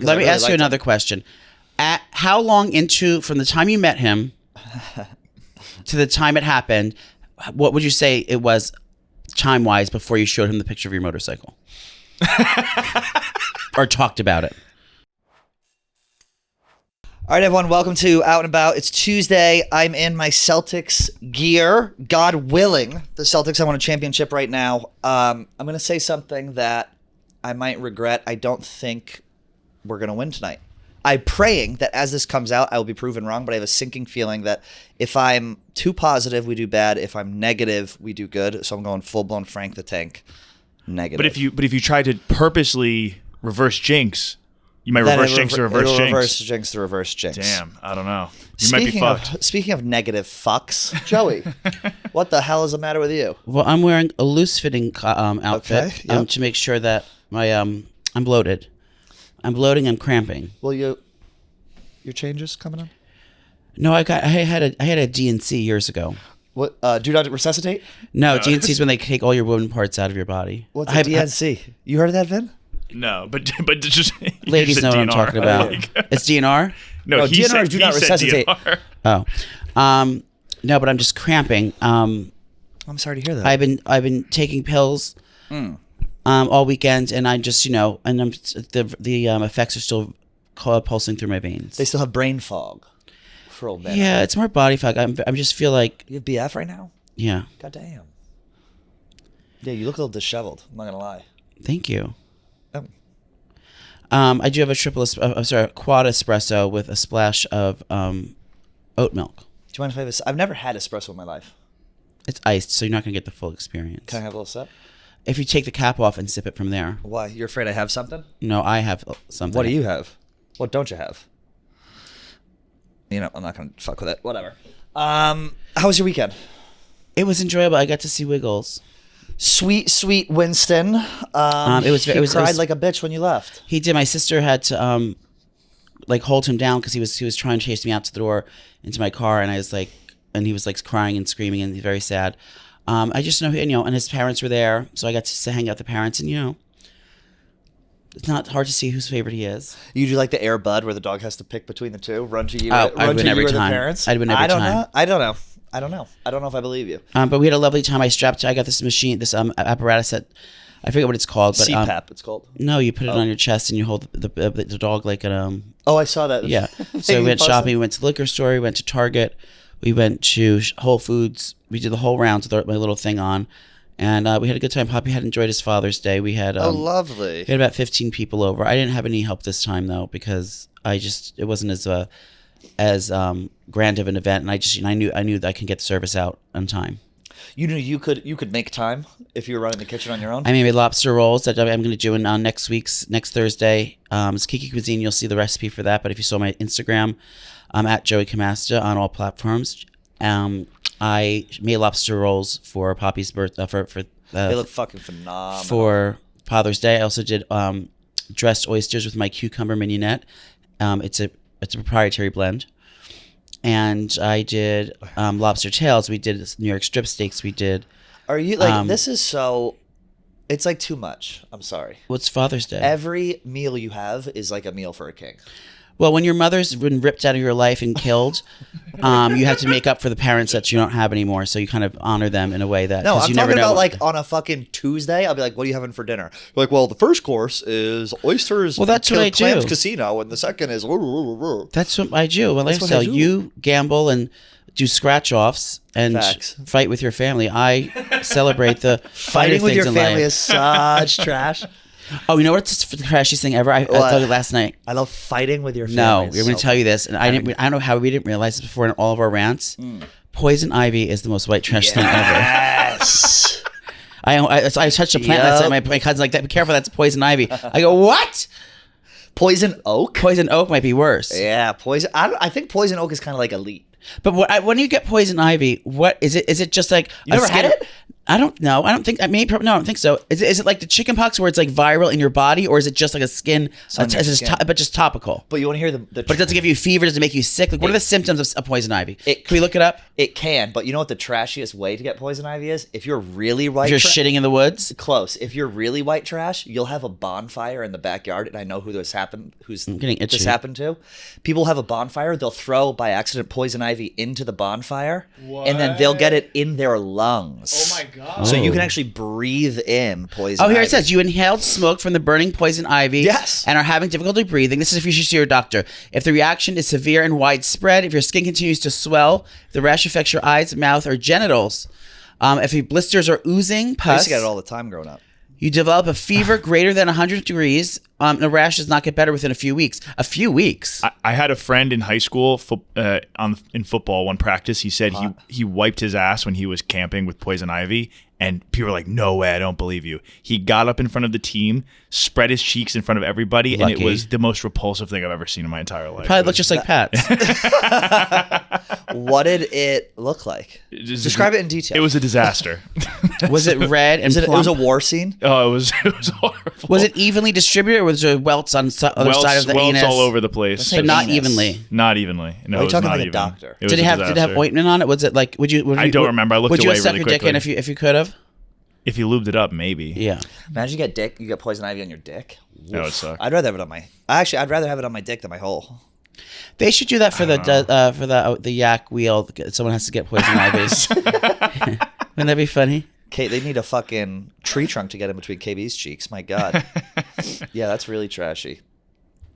Let me ask you another question. At how long from the time you met him to the time it happened, what would you say it was time-wise before you showed him the picture of your motorcycle? Or talked about it? All right, everyone, welcome to Out and About. It's Tuesday. I'm in my Celtics gear. God willing, the Celtics have won a championship right now. I'm going to say something that I might regret. I don't think we're going to win tonight. I'm praying that as this comes out, I will be proven wrong, but I have a sinking feeling that if I'm too positive, we do bad. If I'm negative, we do good. So I'm going full-blown Frank the Tank negative. But if you try to purposely reverse jinx, you might reverse jinx to reverse jinx. Reverse jinx to reverse jinx. Damn, I don't know. You might be fucked. Speaking of negative fucks, Joey, what the hell is the matter with you? Well, I'm wearing a loose-fitting outfit to make sure that I'm bloated. I'm bloating. I'm cramping. Well, your changes coming on? No, I had a DNC years ago. What? Do not resuscitate? No, DNC is when they take all your wound parts out of your body. What's a DNC? You heard of that, Vin? No, but just ladies know what I'm talking about. It's DNR. No, DNR is do not resuscitate. DNR. Oh, no, but I'm just cramping. I'm sorry to hear that. I've been taking pills all weekend, and I just and the effects are still pulsing through my veins. They still have brain fog for old man. Yeah, it's more body fog. I just feel like you have BF right now. Yeah. God damn. Yeah, you look a little disheveled. I'm not gonna lie. Thank you. I do have a quad espresso with a splash of oat milk. Do you mind if I've never had espresso in my life. It's iced, so you're not going to get the full experience. Can I have a little sip? If you take the cap off and sip it from there. Why? You're afraid I have something? No, I have something. What do you have? What don't you have? I'm not going to fuck with it. Whatever. How was your weekend? It was enjoyable. I got to see Wiggles. Sweet Winston. He cried like a bitch when you left. He did. My sister had to hold him down because he was trying to chase me out to the door into my car, and he was crying and screaming and very sad. I just know and his parents were there, so I got to hang out with the parents, and it's not hard to see whose favorite he is. You do like the Air Bud where the dog has to pick between the two, run to you, I'd win every time. The parents. I'd win every time. I don't know. I don't know if I believe you. But we had a lovely time. I got this machine, this apparatus that I forget what it's called, but CPAP. It's called. No, you put it on your chest and you hold the dog like an Oh, I saw that. Yeah. So we went shopping. We went to the liquor store. We went to Target. We went to Whole Foods. We did the whole round with my little thing on, and we had a good time. Poppy had enjoyed his Father's Day. We had lovely. We had about 15 people over. I didn't have any help this time though because it wasn't as grand of an event, and I knew that I can get the service out on time. You could make time if you were running the kitchen on your own. I made lobster rolls that I'm going to do next Thursday. It's Kiki Cuisine. You'll see the recipe for that. But if you saw my Instagram, I'm at Joey Camasta on all platforms. I made lobster rolls for Poppy's birthday. They look fucking phenomenal. For Father's Day, I also did dressed oysters with my cucumber mignonette. It's a proprietary blend. And I did lobster tails. We did New York strip steaks. We did. Are you this is so? It's too much. I'm sorry. What's Father's Day? Every meal you have is like a meal for a king. Well, when your mother's been ripped out of your life and killed, you have to make up for the parents that you don't have anymore. So you kind of honor them in a way that. No, I'm you talking never know about on a fucking Tuesday. I'll be like, "What are you having for dinner?" You're like, well, the first course is oysters. Well, that's what I do. Clams Casino, and the second is. That's what I do. My lifestyle. You gamble and do scratch offs and fight with your family. I celebrate the fighting with your family is such trash. Oh, you know what's the trashiest thing ever? I told you last night. I love fighting with your family. No, we're going to tell you this, and I don't know how we didn't realize this before in all of our rants. Poison ivy is the most white trash thing ever. Yes. I touched a plant last night. My cousin's like, "Be careful, that's poison ivy." I go, "What? Poison oak? Poison oak might be worse." Yeah, poison. I think poison oak is kind of elite. But when you get poison ivy, what is it? Is it just like you never had it? I don't know. I don't think. No, I don't think so. Is it like the chicken pox where it's like viral in your body, or is it just like a skin, but just topical? But you want to hear the But it doesn't give you fever. Does it make you sick? Like, what are the symptoms of poison ivy? Can we look it up? It can, but you know what the trashiest way to get poison ivy is? If you're really white, If you're shitting in the woods. close. If you're really white trash, you'll have a bonfire in the backyard, and I know who this happened. I'm getting itchy. This happened to? People have a bonfire. They'll throw by accident poison ivy into the bonfire, and then they'll get it in their lungs. Oh my god! So you can actually breathe in poison. Oh, here ivy. it says you inhaled smoke from the burning poison ivy. Yes. And are having difficulty breathing. This is if you should see your doctor. If the reaction is severe and widespread, if your skin continues to swell, if the rash affects your eyes, mouth, or genitals, if your blisters are oozing, I used pus, to get it all the time growing up. you develop a fever greater than 100 degrees, and the rash does not get better within a few weeks. A few weeks. I had a friend in high school in football. One practice, he said he wiped his ass when he was camping with poison ivy, and people were like, "No way, I don't believe you." He got up in front of the team, spread his cheeks in front of everybody, and it was the most repulsive thing I've ever seen in my entire life. Probably looked just like Pat's. What did it look like? Describe it in detail. It was a disaster. Was it red and it plump? was a war scene. Oh, it was horrible. Was it evenly distributed, or was there welts on the other side of the welts anus? all over the place. But not Anus. evenly. Not evenly. No, Are you it was talking not like a even. doctor? It was Did it a have disaster. ointment on it? Was it like? I don't remember. I looked would you away have stuck really your dick in quickly. if you could have? If you lubed it up, maybe. Yeah. Imagine you get poison ivy on your dick. That would suck. I'd rather have it on my. Actually, I'd rather have it on my dick than my hole. They should do that for the yak wheel. Someone has to get poison ivy. Wouldn't that be funny? Kate, they need a fucking tree trunk to get in between KB's cheeks. My God. Yeah, that's really trashy.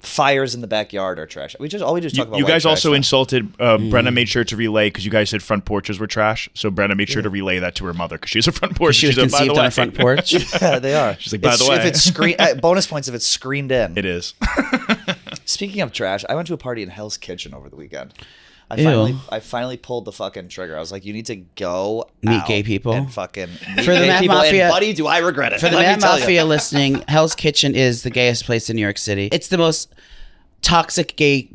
Fires in the backyard are trash. All we do is talk about. You white guys trash also now. insulted. Brenna made sure to relay because you guys said front porches were trash. So Brenna made sure to relay that to her mother because she's a front porch. She was said, "By the conceived on way." a front porch. Yeah, they are. She's like, by the way. if it's bonus points if it's screened in. It is. Speaking of trash, I went to a party in Hell's Kitchen over the weekend. Ew. I finally pulled the fucking trigger. I was like, you need to go Meet out gay people? and fucking meet For the gay Mad people. Mafia- And buddy, do I regret it? For the Let me Mad tell you. Mafia listening, Hell's Kitchen is the gayest place in New York City. It's the most toxic gay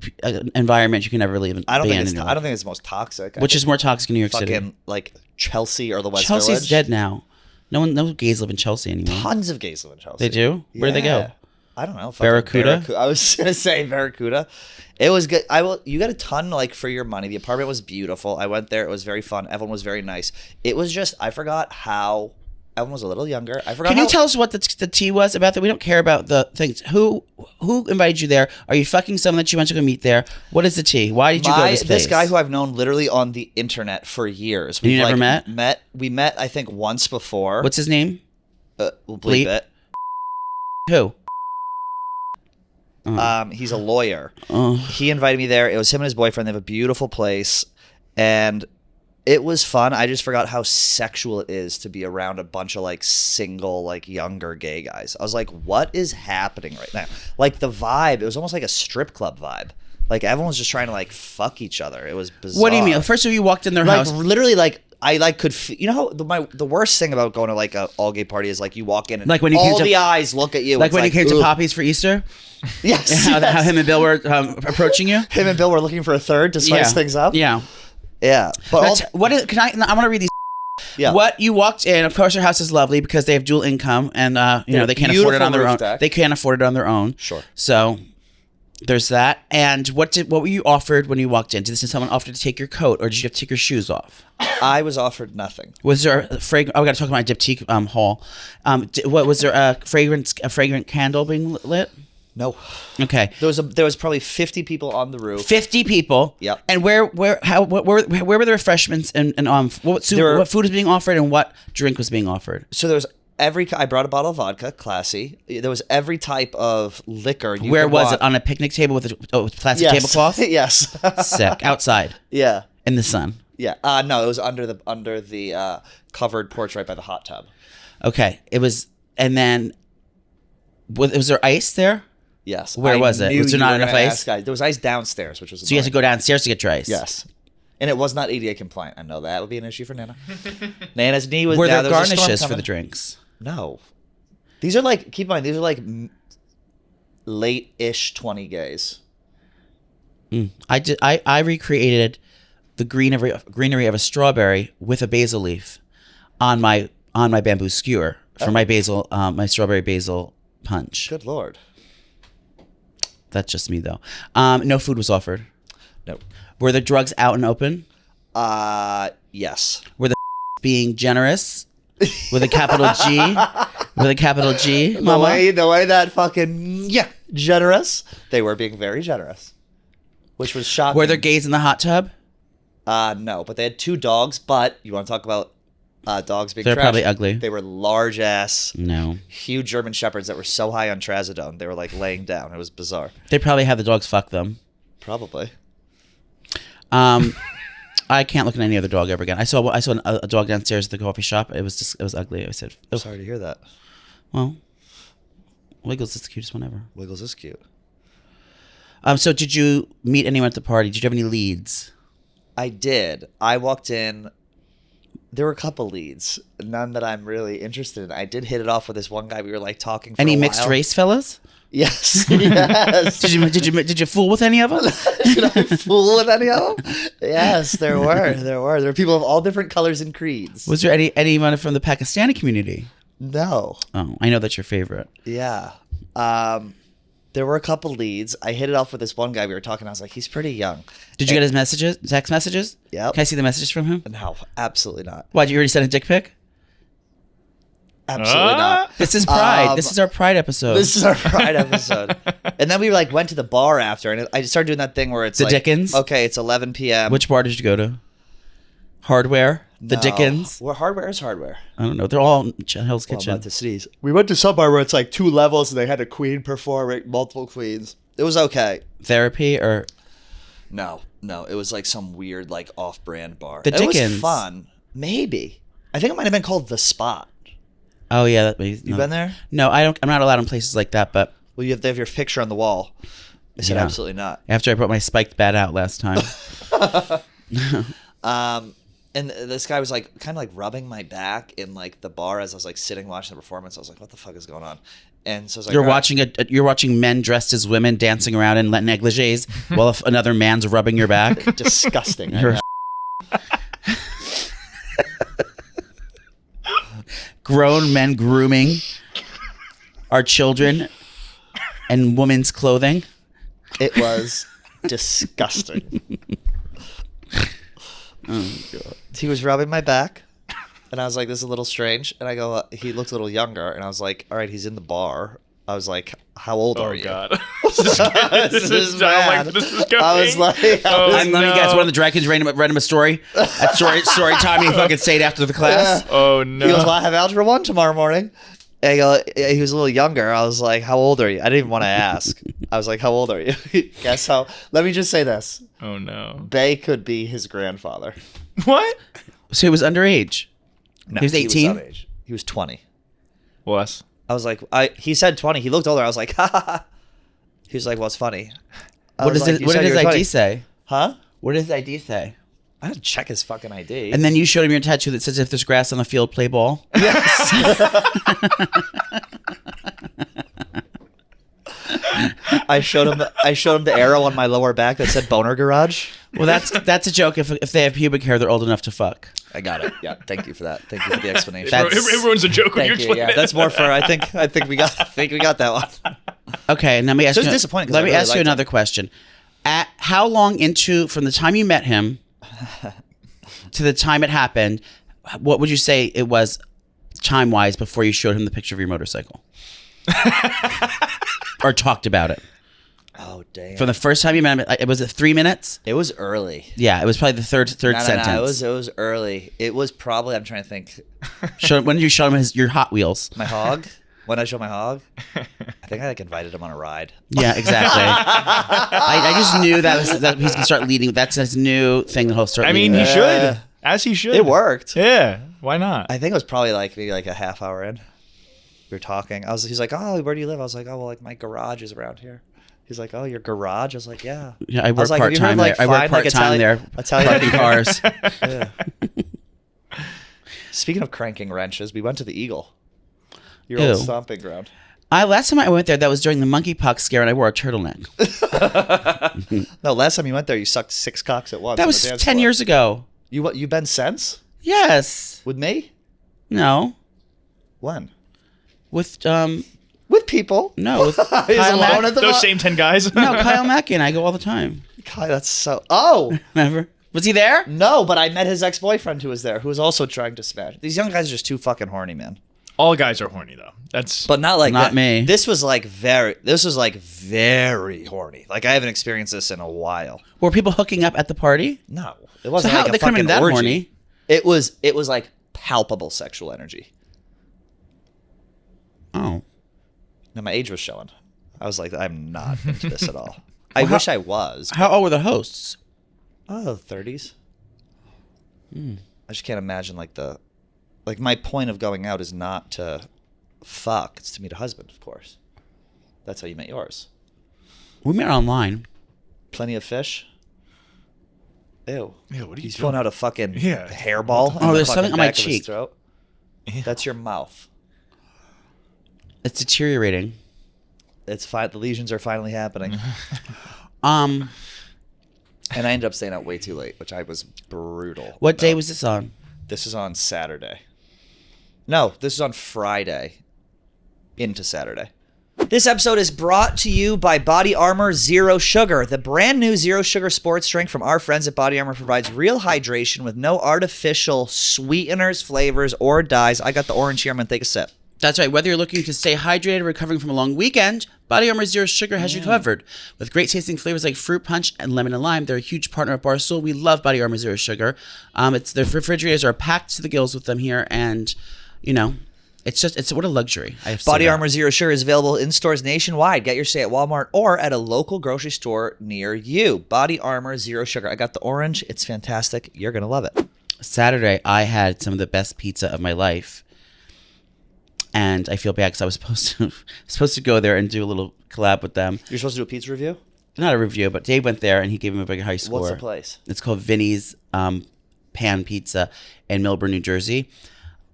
environment you can ever live in. I don't be think in it's. your I life. don't think it's the most toxic. Which is more toxic in New York City? fucking like Chelsea or the West Chelsea's Village. dead now. No gays live in Chelsea anymore. Tons of gays live in Chelsea. They do? Where'd they go? I don't know. Barracuda? I was gonna say Barracuda. It was good. You got a ton like for your money. The apartment was beautiful. I went there. It was very fun. Everyone was very nice. It was just I forgot how everyone was a little younger. I forgot. Can you tell us what the tea was about that? We don't care about the things. Who invited you there? Are you fucking someone that you went to go meet there? What is the tea? Why did you go to this place? This guy who I've known literally on the internet for years. You never met? We met I think once before. What's his name? We'll bleep Bleep. it. Who? He's a lawyer. Oh. He invited me there. It was him and his boyfriend. They have a beautiful place, and it was fun. I just forgot how sexual it is to be around a bunch of like single, like younger gay guys. I was like, what is happening right now? Like the vibe, it was almost like a strip club vibe. Like everyone was just trying to like fuck each other. It was bizarre. What do you mean? First of all, you walked in their Like house. literally, like I like could you know how the worst thing about going to like a all gay party is like you walk in and Like when you all came to- the eyes look at you. Like It's when you came to ugh. Poppy's for Easter? Yes, How yes. him and Bill were approaching you? Him and Bill were looking for a third to spice things up. Yeah. Yeah. But Now, all, what is, can I want to read these. yeah. What you walked in, of course, your house is lovely because they have dual income and they can't afford it beautiful on their roof own. deck. They can't afford it on their own. Sure. So there's that. And what were you offered when you walked in? Did someone offer to take your coat, or did you have to take your shoes off? I was offered nothing. Was there a fragrant? Oh, we got to talk about my diptyque haul. What was there a fragrant candle being lit? No. Okay. There was probably 50 people on the roof. 50 people. Yep. And where were the refreshments and what food was being offered and what drink was being offered? So there was I brought a bottle of vodka, classy. There was every type of liquor. Where was it? On a picnic table with a plastic tablecloth? Yes. Sick. Outside Yeah. in the sun. Yeah. No, it was under the covered porch right by the hot tub. Okay. It was, and then was there ice there? Yes. Where was it? knew Was there you not were enough gonna ice? ask, guys. There was ice downstairs, which was So you had to go downstairs to get your ice. Yes. And it was not ADA compliant. I know that will be an issue for Nana. Nana's knee was. Were now there there's a storm garnishes for coming. the drinks? No. These are like, keep in mind, these are like late-ish 20 gays. I recreated the greenery of a strawberry with a basil leaf on my on my bamboo skewer for my basil, my strawberry basil punch. Good Lord. That's just me though. No food was offered. No. Were the drugs out and open? Yes. Were the being generous with a capital G? With a capital G, mama? The way that fucking generous. They were being very generous, which was shocking. Were there gays in the hot tub? No, but they had 2 dogs. But you want to talk about dogs being They're trash? probably ugly. They were large ass, No. huge German shepherds that were so high on trazodone they were like laying down. It was bizarre. They probably have the dogs fuck them. Probably. I can't look at any other dog ever again. I saw a dog downstairs at the coffee shop. It was ugly. I said, oh, Sorry to hear that. well, Wiggles is the cutest one ever. Wiggles is cute. So did you meet anyone at the party? Did you have any leads? I did. I walked in. There were a couple leads, none that I'm really interested in. I did hit it off with this one guy. We were like talking for Any a mixed while. race fellas? Yes. Yes. Did you fool with any of them? Did I fool with any of them? Yes, there were. There were people of all different colors and creeds. Was there anyone from the Pakistani community? No. Oh, I know that's your favorite. Yeah. There were a couple leads. I hit it off with this one guy. We were talking. I was like, he's pretty young. Did you get his messages, text messages? Yep. Can I see the messages from him? No, absolutely not. Why, did you already send a dick pic? Absolutely not. This is Pride. This is our Pride episode. This is our Pride episode. And then we like went to the bar after, and I started doing that thing where it's The like, Dickens? Okay, it's 11 p.m. Which bar did you go to? Hardware? The No. Dickens? Well, hardware is hardware. I don't know. They're all in Hell's Well, I'm Kitchen. about to sneeze. We went to some bar where it's like 2 levels, and they had a queen perform, right? Multiple queens. It was okay. Therapy or No, it was like some weird, like off-brand bar. The It Dickens. was fun. Maybe. I think it might have been called The Spot. oh yeah, that makes You been there? No, I don't. I'm not allowed in places like that. But Well, they have your picture on the wall. I said Yeah. absolutely not. after I brought my spiked bat out last time, And this guy was like kind of like rubbing my back in like the bar as I was like sitting watching the performance. I was like, what the fuck is going on? And so I was like, you're all right. watching you're watching men dressed as women dancing around in negligees while another man's rubbing your back. Disgusting. I You're know. grown men grooming our children in women's clothing. It was disgusting. Oh god. He was rubbing my back, and I was like, this is a little strange. And I go, he looked a little younger, and I was like, all right, he's in the bar. I was like, how old are you? God. This is I don't bad. like this is going. I was like, Oh, Let me guess. no. One of the drag queens read him a story. At story time, you fucking say it after the class. Oh he goes, well, no. I have algebra 1 tomorrow morning. And I go, he was a little younger. I was like, how old are you? I didn't even want to ask. I was like, how old are you? Guess how? Let me just say this. Oh no. Bay could be his grandfather. What? So he was underage. No, He was 18? underage. He was 20. Wes. I was like, he said 20. He looked older. I was like, ha ha ha. He was like, what's funny? What did his ID say? Huh? What did his ID say? I didn't check his fucking ID. And then you showed him your tattoo that says, "If there's grass on the field, play ball." yes. I showed him the arrow on my lower back that said boner garage. Well, that's a joke. If they have pubic hair, they're old enough to fuck. I got it. Yeah. Thank you for that. Thank you for the explanation. That's- Everyone's a joke when you Thank you. explain Yeah, it. that's more for. I think we got that one. Okay, and let me ask So it's you. disappointing 'cause Let I me really ask you liked another question. At how long from the time you met him to the time it happened, what would you say it was time wise before you showed him the picture of your motorcycle or talked about it? Oh damn. From the first time you met him, was it 3 minutes? It was early. Yeah, it was probably the third No, sentence. it was early. It was probably. I'm trying to think. When did you show him your Hot Wheels? My hog. When I show my hog, I think I like invited him on a ride. Yeah, exactly. I just knew that he's gonna start leading. That's his new thing that he'll start. I mean, leading he with. should. As he should. It worked. Yeah. Why not? I think it was probably like maybe like a half hour in. We were talking. He's like, oh, where do you live? I was like, oh, well, like my garage is around here. He's like, oh, your garage? I was like, yeah. Yeah, I work was like, have part you heard time of, like, there. I work fine, like, part time there. Parking cars. Yeah. Speaking of cranking wrenches, we went to the Eagle, your old Ew. stomping ground. Last time I went there, that was during the monkeypox scare, and I wore a turtleneck. No, last time you went there, you sucked 6 cocks at once. That on was the dance 10 floor. years ago. You been since Yes. with me? No. When? with With people. no with He's Kyle alone Mack. at the Those same 10 guys. No, Kyle Mackey and I go all the time. God, that's so. Oh Remember? Was he there? no, but I met his ex-boyfriend who was there, who was also trying to smash. These young guys are just too fucking horny, man. All guys are horny though. That's But not like Not that. me. This was like very horny. Like I haven't experienced this in a while. Were people hooking up at the party? No, it So wasn't how like a they couldn't have fucking been that orgy. horny? It was like palpable sexual energy. Oh, Now my age was showing. I was like, I'm not into this at all. I wish I was. how old were the hosts? Oh, 30s. I just can't imagine like my point of going out is not to fuck. It's to meet a husband, of course. That's how you met yours. We met online. Plenty of fish. Ew. Yeah, what are you He's doing? pulling out a fucking Yeah. hairball. Oh, in the there's fucking something on my back of his cheek. throat. That's your mouth. It's deteriorating. It's fine. The lesions are finally happening. Um, And I ended up staying out way too late, which I was brutal. what day about. was this on? This is on Saturday. No, this is on Friday into Saturday. This episode is brought to you by Body Armor Zero Sugar. The brand new Zero Sugar sports drink from our friends at Body Armor provides real hydration with no artificial sweeteners, flavors, or dyes. I got the orange here. I'm going to take a sip. That's right. Whether you're looking to stay hydrated or recovering from a long weekend, Body Armor Zero Sugar has you covered. With great tasting flavors like fruit punch and lemon and lime, they're a huge partner of Barstool. We love Body Armor Zero Sugar. It's their refrigerators are packed to the gills with them here, and it's what a luxury. I have to say Body that. Armor Zero Sugar is available in stores nationwide. Get your stay at Walmart or at a local grocery store near you. Body Armor Zero Sugar. I got the orange. It's fantastic. You're going to love it. Saturday, I had some of the best pizza of my life. And I feel bad because I was supposed to go there and do a little collab with them. You're supposed to do a pizza review? Not a review, but Dave went there and he gave him a big high score. What's the place? It's called Vinny's Pan Pizza in Millburn, New Jersey.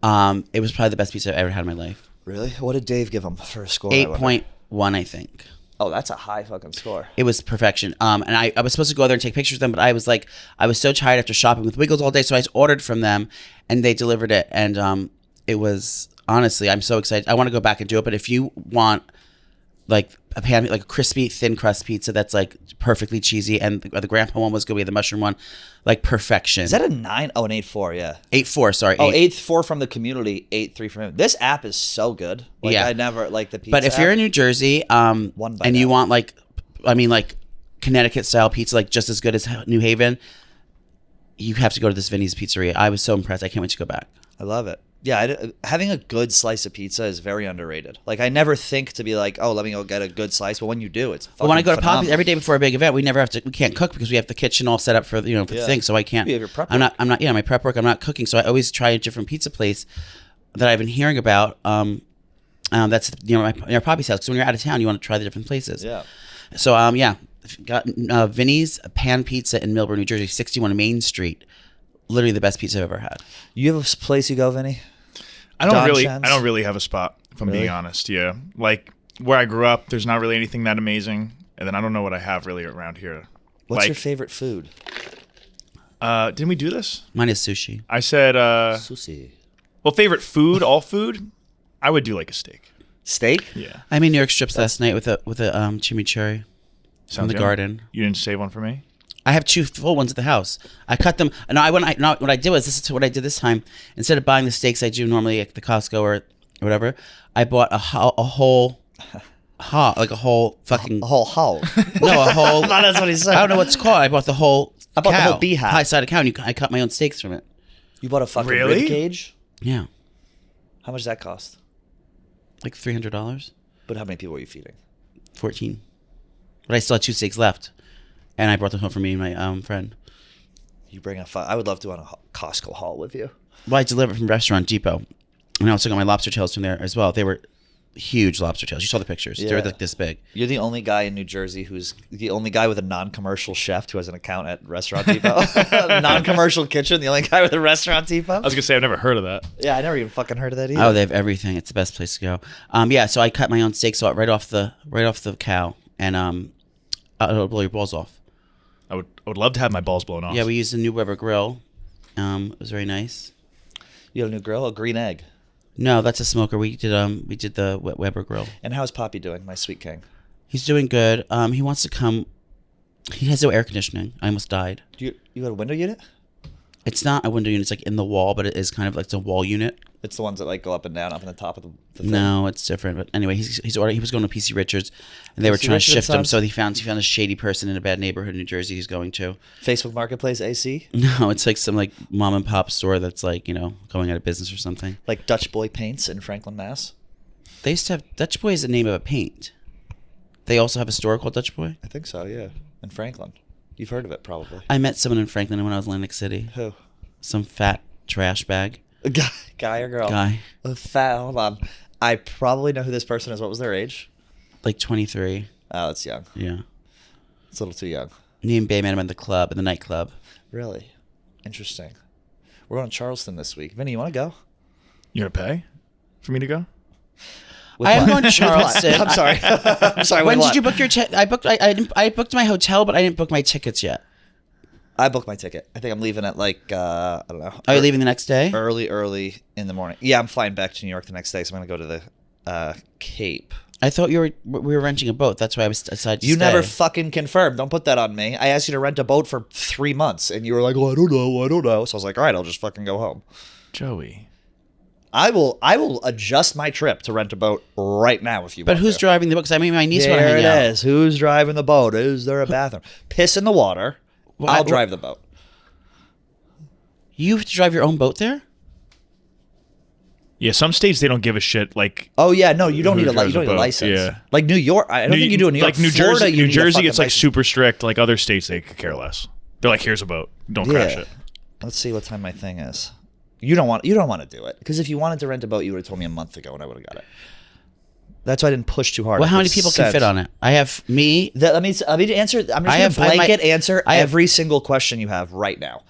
It was probably the best pizza I've ever had in my life. Really? What did Dave give him for a score? I wonder? 8.1, I think. Oh, that's a high fucking score. It was perfection. And I was supposed to go there and take pictures of them, but I was so tired after shopping with Wiggles all day, so I just ordered from them and they delivered it. And it was, honestly, I'm so excited. I want to go back and do it, but if you want like a pan, like a crispy thin crust pizza that's like perfectly cheesy, and the grandpa one was going to be the mushroom one, like perfection. Is that a 9? Oh, an 8.4, yeah. 8.4, sorry. Oh, 8.4 from the community, 8.3 from him. This app is so good. Like, Yeah. I never, like the pizza But if you're in app. New Jersey, One bite and you out. want like Connecticut style pizza, like just as good as New Haven, you have to go to this Vinny's Pizzeria. I was so impressed. I can't wait to go back. I love it. Yeah, having a good slice of pizza is very underrated. Like, I never think to be like, oh, let me go get a good slice. But when you do, it's fucking But when I go to Poppy's phenomenal. every day before a big event, we can't cook because we have the kitchen all set up for for the Yeah. thing. So I can't. You have your prep I'm not my prep work. I'm not cooking. So I always try a different pizza place that I've been hearing about. That's near Poppy's house. Because when you're out of town, you want to try the different places. Yeah. So got Vinny's Pan Pizza in Millburn, New Jersey, 61 Main Street. Literally the best pizza I've ever had. You have a place you go, Vinny? I Don don't really have a spot, if I'm Really? being honest. Yeah. Like where I grew up, there's not really anything that amazing. And then I don't know what I have really around here. What's your favorite food? Didn't we do this? Mine is sushi. I said, Sushi. well, favorite food, all food, I would do like a steak. Steak? Yeah. I made New York strips last night with a chimichurri from Sounds the good. garden. You didn't save one for me? I have 2 full ones at the house. I cut them. And what I did was, this is what I did this time. Instead of buying the steaks I do normally at the Costco or whatever, I bought a whole like a whole fucking A whole hog. no, a whole. That's what he said. I don't know what it's called. I bought the whole. I bought the cow, whole beehive. high side of cow, and I cut my own steaks from it. You bought a fucking Really? rib cage? Yeah, How much does that cost? like $300, But how many people were you feeding? 14. But I still had 2 steaks left, and I brought them home for me and my friend. You bring I would love to go on a Costco haul with you. Well, I delivered from Restaurant Depot, and I also got my lobster tails from there as well. They were huge lobster tails. You saw the pictures. They were Yeah. like this big. You're the only guy in New Jersey who's the only guy with a non-commercial chef who has an account at Restaurant Depot. Non-commercial kitchen, the only guy with a Restaurant Depot. I was going to say, I've never heard of that. Yeah, I never even fucking heard of that either. Oh, they have everything. It's the best place to go. So I cut my own steaks right off the cow, and it'll blow your balls off. I would love to have my balls blown off. Yeah, we used a new Weber grill. It was very nice. You got a new grill, a green egg. No, that's a smoker. We did the Weber grill. And how's Poppy doing, my sweet king? He's doing good. He wants to come. He has no air conditioning. I almost died. You got a window unit? It's not a window unit. It's like in the wall, but it is kind of like it's a wall unit. It's the ones that like go up and down, up in the top of the thing. No, it's different. But anyway, he's ordered. He was going to PC Richards, and they were PC trying to Richards, shift him. son? So he found a shady person in a bad neighborhood in New Jersey. He's going to. Facebook Marketplace AC? No, it's like some like mom and pop store that's like going out of business or something. Like Dutch Boy Paints in Franklin, Mass? They used to have Dutch Boy is the name of a paint. They also have a store called Dutch Boy. I think so, yeah. In Franklin. You've heard of it, probably. I met someone in Franklin when I was in Atlantic City. Who? Some fat trash bag A guy or girl? guy, Hold on. I probably know who this person is. What was their age? like 23. Oh, it's young. Yeah. It's a little too young. Me and Bay met him at the nightclub. Really? Interesting. We're going to Charleston this week. Vinny, you want to go? You gonna pay for me to go? With I am what? going to Charleston. I'm sorry. I'm sorry. When with did what? you book your ticket? I booked my hotel, but I didn't book my tickets yet. I booked my ticket. I think I'm leaving at like, I don't know. Are you leaving the next day? Early in the morning. Yeah, I'm flying back to New York the next day, so I'm going to go to the Cape. I thought we were renting a boat. That's why I decided to You stay. never fucking confirmed. Don't put that on me. I asked you to rent a boat for 3 months, and you were like, "Oh, I don't know." So I was like, "All right, I'll just fucking go home." Joey. I will adjust my trip to rent a boat right now if you But want who's to. driving the boat? Because I mean, my niece want to There hang it out. is. Who's driving the boat? Is there a bathroom? Piss in the water. Well, I'll drive the boat. You have to drive your own boat there? Yeah, some states they don't give a shit. Like Oh yeah, no, you don't Who need a drives a boat? license. Yeah. Like New York, I don't think you do in New York. Like New Florida, Jersey, you New need a Jersey, fucking it's like license. super strict. Like other states, they could care less. They're like, here's a boat, don't crash Yeah. it. Let's see what time my thing is. You don't want to do it because if you wanted to rent a boat, you would have told me a month ago, and I would have got it. That's why I didn't push too hard. Well, how It many people can said- fit on it? I have me. Let me answer. I'm I just have- going to I might- blanket answer I have- every single question you have right now.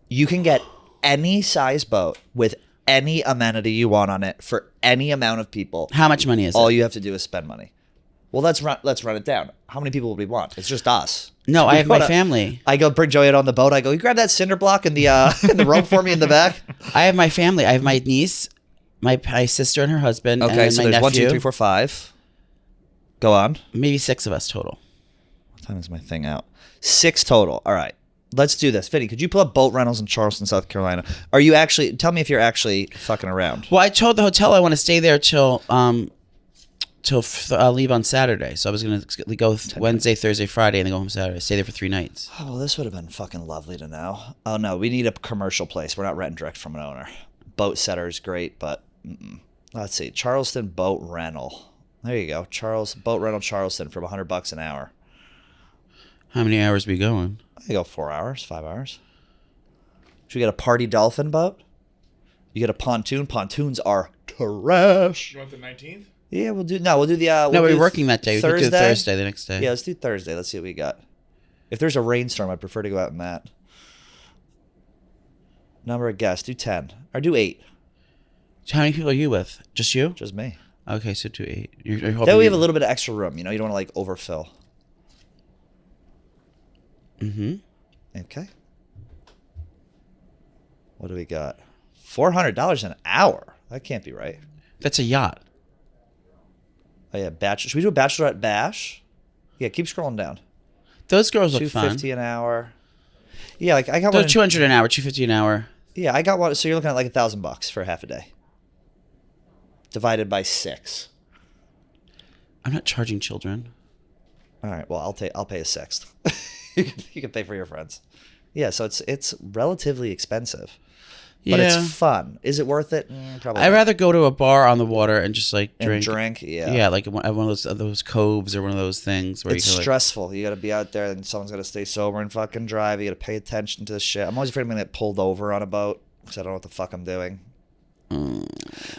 You can get any size boat with any amenity you want on it for any amount of people. How much money is All it? you have to do is spend money. Well, let's run it down. How many people would we want? It's just us. No, I have my What a- family. I go bring Joey out on the boat. I go, you grab that cinder block and the and the rope for me in the back. I have my family. I have my niece, my sister and her husband, Okay, and so my there's nephew. 1, 2, 3, 4, 5. Go on. Maybe 6 of us total. What time is my thing out? 6 total. All right. Let's do this. Vinny, could you pull up boat rentals in Charleston, South Carolina? Are you actually, tell me if you're actually fucking around. Well, I told the hotel I want to stay there till I'll leave on Saturday. So I was gonna go Wednesday, Thursday, Friday, and then go home Saturday. Stay there for 3 nights. Oh, well, this would have been fucking lovely to know. Oh, no, we need a commercial place. We're not renting direct from an owner. Boat setter is great, but let's see. Charleston boat rental. There you go. Boat rental Charleston for $100 an hour. How many hours we going? I go 4 hours, 5 hours. Should we get a party dolphin boat? You get a pontoon. Pontoons are trash. You want the 19th? Yeah, we'll do the. We'll No, do we're working that day. We could do Thursday the next day. Yeah, let's do Thursday. Let's see what we got. If there's a rainstorm, I'd prefer to go out in that. Number of guests, do 10 or do 8. So how many people are you with? Just you? Just me. Okay, so do 8. You're hoping Then we have a little bit of extra room. You don't want to like overfill. Mm-hmm. Okay. What do we got? $400 an hour. That can't be right. That's a yacht. Oh yeah, Bachelor. Should we do a Bachelorette bash? Yeah, keep scrolling down. Those girls look fun. $250 an hour. Yeah, like I got They're one. $200 an hour, $250 an hour. Yeah, I got one. So you're looking at like $1,000 for half a day, divided by 6. I'm not charging children. All right. Well, I'll pay a sixth. You can pay for your friends. Yeah. So it's relatively expensive, but Yeah. it's fun. Is it worth it? Probably. I'd rather go to a bar on the water and just like and drink. drink. Yeah. Yeah, like one of those coves or one of those things where It's you can like, stressful. You got to be out there, and someone's got to stay sober and fucking drive. You got to pay attention to this shit. I'm always afraid I'm gonna get pulled over on a boat because I don't know what the fuck I'm doing.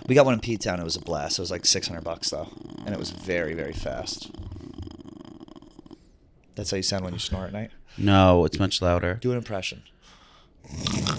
We got one in P-Town. It was a blast. It was like $600 though, and it was very, very fast. That's how you sound when you snore at night. No, it's much louder. Do an impression.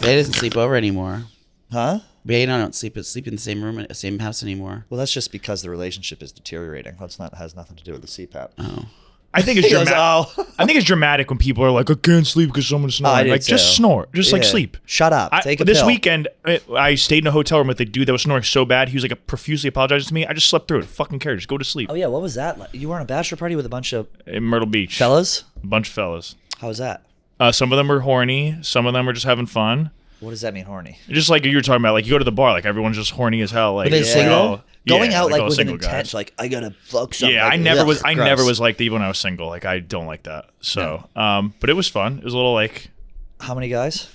They doesn't sleep over anymore. Huh? Bay and I don't sleep in the same room, the same house anymore. Well, that's just because the relationship is deteriorating. Has nothing to do with the CPAP. Oh. I think it's He goes, dramatic. "Oh." I think it's dramatic when people are like, I can't sleep because someone's snoring. I did Like, just too. snore. Just like Yeah. sleep. Shut up. Take a This pill. weekend, I stayed in a hotel room with a dude that was snoring so bad. He was like profusely apologizing to me. I just slept through it. Fucking care. Just go to sleep. Oh yeah, what was that like? You were on a bachelor party with a bunch of In Myrtle Beach. fellas? A bunch of fellas. How was that? Some of them were horny. Some of them were just having fun. What does that mean, horny? Just like you were talking about, like you go to the bar, like everyone's just horny as hell. Like Were they it's single? all- Going yeah, out like all with an single intent, guys. like I gotta fuck something. Yeah, like, I never ugh, was. I gross. never was like that even when I was single. Like I don't like that. So, but it was fun. It was a little like How many guys?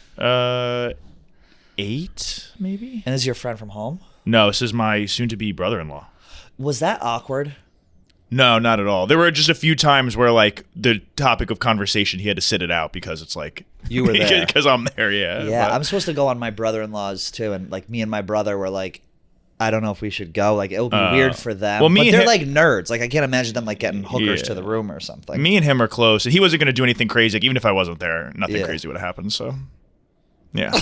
8 maybe. And is your friend from home? No, this is my soon-to-be brother-in-law. Was that awkward? No, not at all. There were just a few times where like the topic of conversation, he had to sit it out because it's like You were there. because I'm there. Yeah. Yeah, but- I'm supposed to go on my brother-in-law's too, and like me and my brother were like, I don't know if we should go. Like it would be weird for them. well, me but and they're him- like nerds. Like I can't imagine them like getting hookers Yeah. to the room or something. Me and him are close, and he wasn't going to do anything crazy. Like, even if I wasn't there, nothing Yeah. crazy would have happened. So, yeah,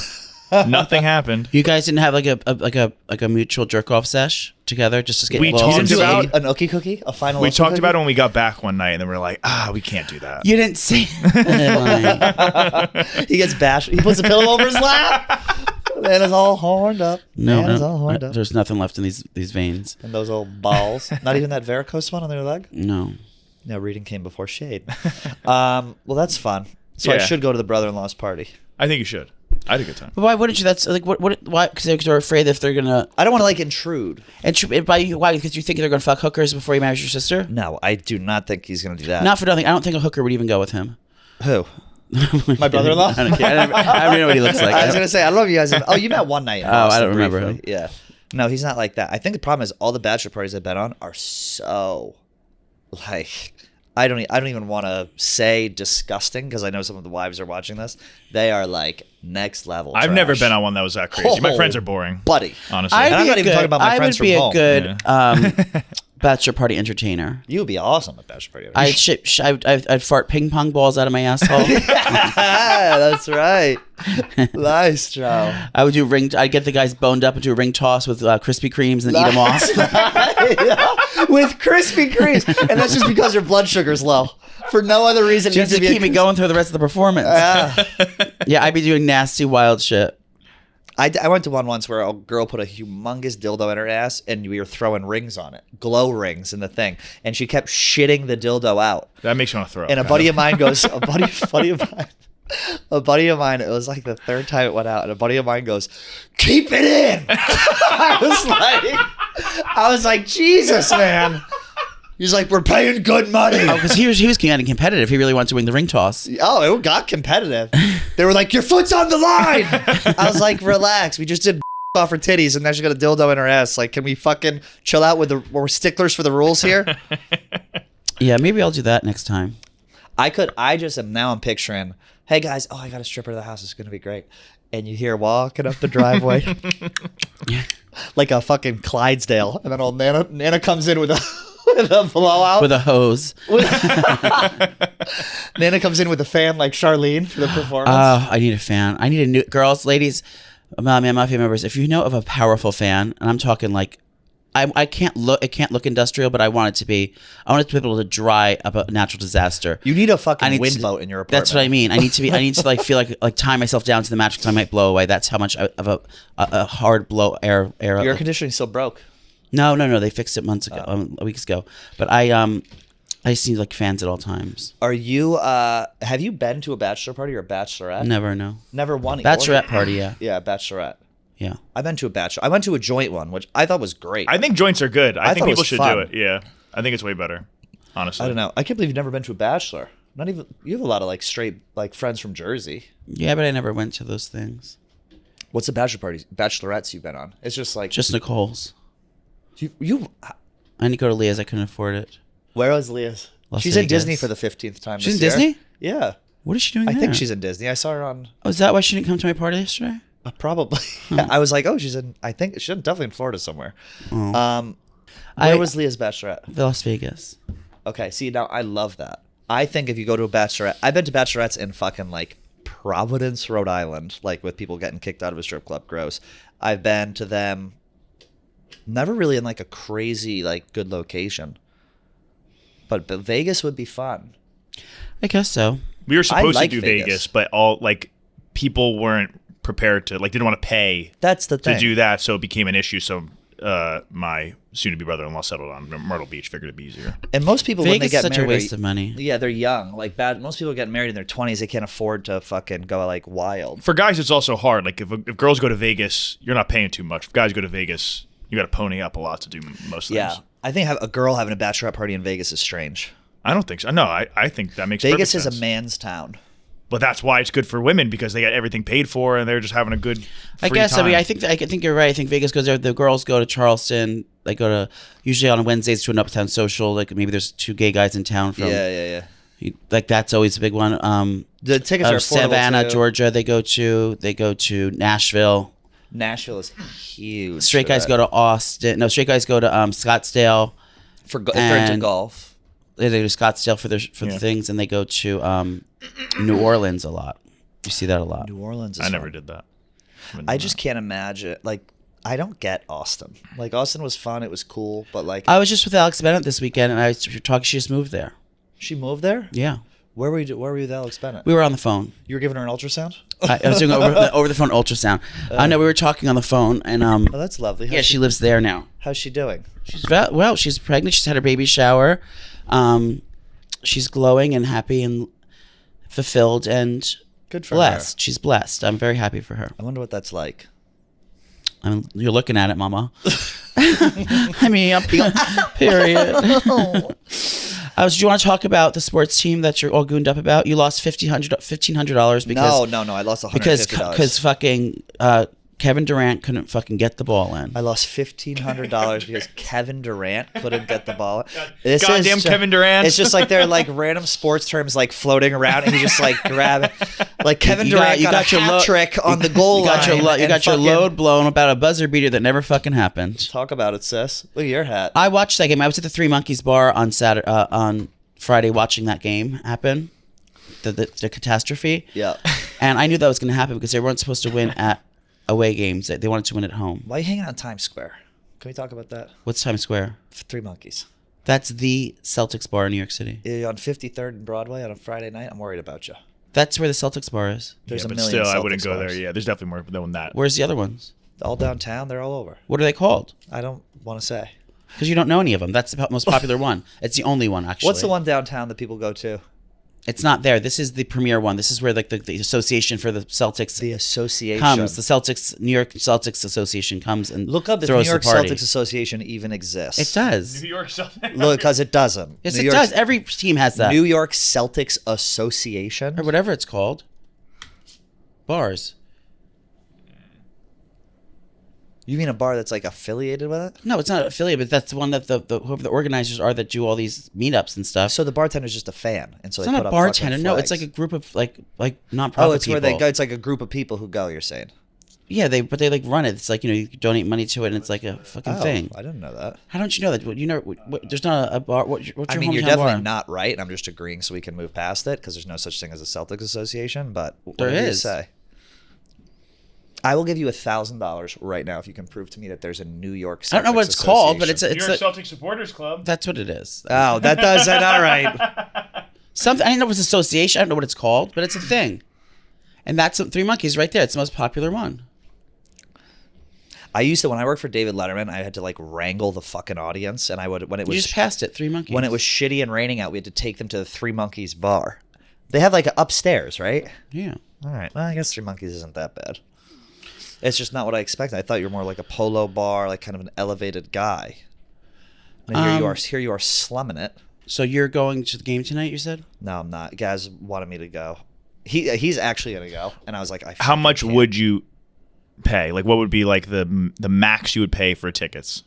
nothing happened. You guys didn't have like a mutual jerk off sesh together just to get We a little talked Do about- an ookie cookie, a final. We ookie talked cookie? about it when we got back one night, and then we are like, we can't do that. You didn't see. He gets bashed. He puts a pillow over his lap. Man is all horned up. No, Man is all no, horned up. there's nothing left in these veins. And those old balls. Not even that varicose one on their leg. No. No, reading came before shade. Well, that's fun. So I Yeah. should go to the brother-in-law's party. I think you should. I had a good time. But why wouldn't you? That's like what? Why? Because they're afraid if they're gonna. I don't want to like intrude. And why? Because you think they're gonna fuck hookers before he marries your sister? No, I do not think he's going to do that. Not for nothing. I don't think a hooker would even go with him. Who? My brother-in-law? I don't care. I don't even know what he looks like. I was gonna say I don't know if you guys. Oh, you met one night. In I Boston don't remember briefly. Yeah. No, he's not like that. I think the problem is all the bachelor parties I've been on are so, like, I don't even want to say disgusting because I know some of the wives are watching this. They are like next level. I've trash. never been on one that was that crazy. My Oh, friends are boring, buddy. honestly. And I'm not even talking about my I friends would be from a home. good bachelor party entertainer. You would be awesome at bachelor party. I'd fart ping pong balls out of my asshole. That's right. Nice, Joe. I would do I'd get the guys boned up and do a ring toss with Krispy Kremes and eat them off. With Krispy Kremes, and that's just because your blood sugar's low. For no other reason, it Just needs to to be keep me going through the rest of the performance. Yeah, I'd be doing nasty, wild shit. I went to one once where a girl put a humongous dildo in her ass, and we were throwing rings on it, glow rings in the thing, and she kept shitting the dildo out. That makes you want to throw up. And a kind buddy of. of mine goes, a buddy of mine, it was like the third time it went out, and a buddy of mine goes, keep it in. I was like, Jesus, man. He's like, we're paying good money. Oh, because he was getting competitive. He really wanted to win the ring toss. Oh, it got competitive. They were like, your foot's on the line. I was like, relax. We just did off her titties, and now she's got a dildo in her ass. Like, can we fucking chill out with we're sticklers for the rules here? Yeah, maybe I'll do that next time. I'm picturing, hey guys, I got a stripper to the house. It's going to be great. And you hear walking up the driveway like a fucking Clydesdale. And then old Nana comes in with a blowout. With a hose. Nana comes in with a fan like Charlene for the performance. I need a fan. I need a new girls, ladies, mafia members. If you know of a powerful fan, and I'm talking like, it can't look industrial, but I want it to be. I want it to be able to dry up a natural disaster. You need a fucking need wind to- boat in your apartment. That's what I mean. I need to like feel like tie myself down to the mattress because I might blow away. That's how much of a hard blow air. Your air conditioning still broke. No. They fixed it months ago, weeks ago. But I just need like fans at all times. Are you? Have you been to a bachelor party or a bachelorette? Never know. Never one. Bachelorette party, yeah. Yeah, bachelorette. Yeah. I've been to a bachelor. I went to a joint one, which I thought was great. I think joints are good. I think thought it people was should fun. do it. Yeah, I think it's way better. Honestly, I don't know. I can't believe you've never been to a bachelor. Not even. You have a lot of like straight like friends from Jersey. Yeah, but I never went to those things. What's the bachelor parties, bachelorettes you've been on? It's just like Just Nicole's. you. I need to go to Leah's. I couldn't afford it. Where was Leah's? Las She's in Vegas. Disney for the 15th time. She's this in year. Disney? Yeah, What is she doing I there? think she's in Disney. I saw her on. Oh, is that why she didn't come to my party yesterday? Probably. I was like, oh, she's in. I think she's definitely in Florida somewhere. Oh. Where was Leah's bachelorette? Las Vegas. Okay, see now I love that. I think if you go to a bachelorette, I've been to bachelorettes in fucking like Providence, Rhode Island, like with people getting kicked out of a strip club. Gross. I've been to them. Never really in like a crazy like good location. But Vegas would be fun. I guess so. We were supposed like to do Vegas. Vegas, but all like people weren't prepared to didn't want to pay That's the thing. to do that, so it became an issue. So my soon-to-be brother-in-law settled on Myrtle Beach. Figured it'd be easier. And most people when they Vegas get is such married, a waste of money. yeah, they're young. Like most people get married in their 20s. They can't afford to fucking go like wild. For guys, it's also hard. Like if girls go to Vegas, you're not paying too much. If guys go to Vegas, you got to pony up a lot to do most things. Yeah, I think a girl having a bachelorette party in Vegas is strange. I don't think so. No, I think that makes Vegas perfect is sense. a man's town. But that's why it's good for women because they got everything paid for and they're just having a good. I free guess. time. I mean, I think you're right. I think Vegas goes there. The girls go to Charleston. They go to usually on Wednesdays to an uptown social. Like maybe there's 2 gay guys in town from. Yeah. Like that's always a big one. The tickets are affordable Savannah, too. Georgia. They go to Nashville. Nashville is huge. Straight for guys that. go to Austin. No, straight guys go to Scottsdale. if they're into and- golf. They go to Scottsdale for the things, and they go to New Orleans a lot. You see that a lot. New Orleans is I never fun. did that. I just can't imagine. Like, I don't get Austin. Like, Austin was fun. It was cool. But, like, I was just with Alex Bennett this weekend, and I was talking. She just moved there. she moved there? Yeah, Where were you with Alex Bennett? we were on the phone. You were giving her an ultrasound? I was doing over the phone ultrasound. I know we were talking on the phone, and Oh, that's lovely. yeah, she lives there now. How's she doing? She's well. She's pregnant. She's had her baby shower. She's glowing and happy and fulfilled and Good for blessed. She's blessed. I'm very happy for her. her. I wonder what that's like. I mean, you're looking at it, Mama. I mean, period. Do you want to talk about the sports team that you're all gooned up about? You lost $1,500 because No. I lost $150. because fucking Kevin Durant couldn't fucking get the ball in. I lost $1,500 because Kevin Durant couldn't get the ball. This Goddamn Kevin Durant. It's just like they're like random sports terms like floating around and you just like grab it. Like Kevin You Durant got got a your hat lo- trick on the goal You got your line. you and got your fucking- load blown about a buzzer beater that never fucking happened. Talk about it, sis. Look at your hat. I watched that game. I was at the Three Monkeys bar on Friday watching that game happen, the catastrophe. Yeah. And I knew that was going to happen because they weren't supposed to win at away games. They wanted to win at home. Why are you hanging out in Times Square? Can we talk about that? What's Times Square? Three Monkeys. That's the Celtics bar in New York City. You're on 53rd and Broadway on a Friday night. I'm worried about you. That's where the Celtics bar is. There's yeah, a but million still, I Celtics wouldn't go bars. there. Yeah, there's definitely more than that. Where's the other ones? All downtown. They're all over. What are they called? I don't want to say. Because you don't know any of them. That's the most popular one. It's the only one, actually. What's the one downtown that people go to? It's not there. This is the premier one. This is where like the association for the Celtics The association. comes. The Celtics, New York Celtics Association comes and Look up if throws New York the party. Celtics Association even exists. It does. New York Celtics. Look, because it doesn't. Yes, New it York- does. Every team has that. New York Celtics Association. Or whatever it's called. Bars. You mean a bar that's like affiliated with it? No, it's not affiliate, but that's the one that the whoever the organizers are that do all these meetups and stuff. So the bartender's just a fan, and so it's they not put a up bartender. fucking No, it's flags. like a group of like nonprofit Oh, it's people. where they go. It's like a group of people who go. You're saying? Yeah, they like run it. It's like you donate money to it, and it's like a fucking Oh, thing. I didn't know that. How don't you know that? There's not a bar. What's your I mean, you're hometown definitely bar? not right, and I'm just agreeing so we can move past it because there's no such thing as a Celtics Association. But There what do you is. say? I will give you $1,000 right now if you can prove to me that there's a New York Celtics I don't know what it's called, but it's New York a, Celtics Supporters Club. that's what it is. Oh, that does it. All right. Something I didn't know it was association. I don't know what it's called, but it's a thing. And that's Three Monkeys right there. It's the most popular one. I used to, when I worked for David Letterman, I had to like wrangle the fucking audience, and I would when it You was just passed it. Three Monkeys. when it was shitty and raining out, we had to take them to the Three Monkeys bar. They have like a upstairs, right? Yeah. All right. Well, I guess Three Monkeys isn't that bad. It's just not what I expected. I thought you were more like a polo bar, like kind of an elevated guy. And here you are slumming it. So you're going to the game tonight? You said. No, I'm not. Guys wanted me to go. He's actually gonna go, and I was like, How much would you pay? Like, what would be like the max you would pay for tickets?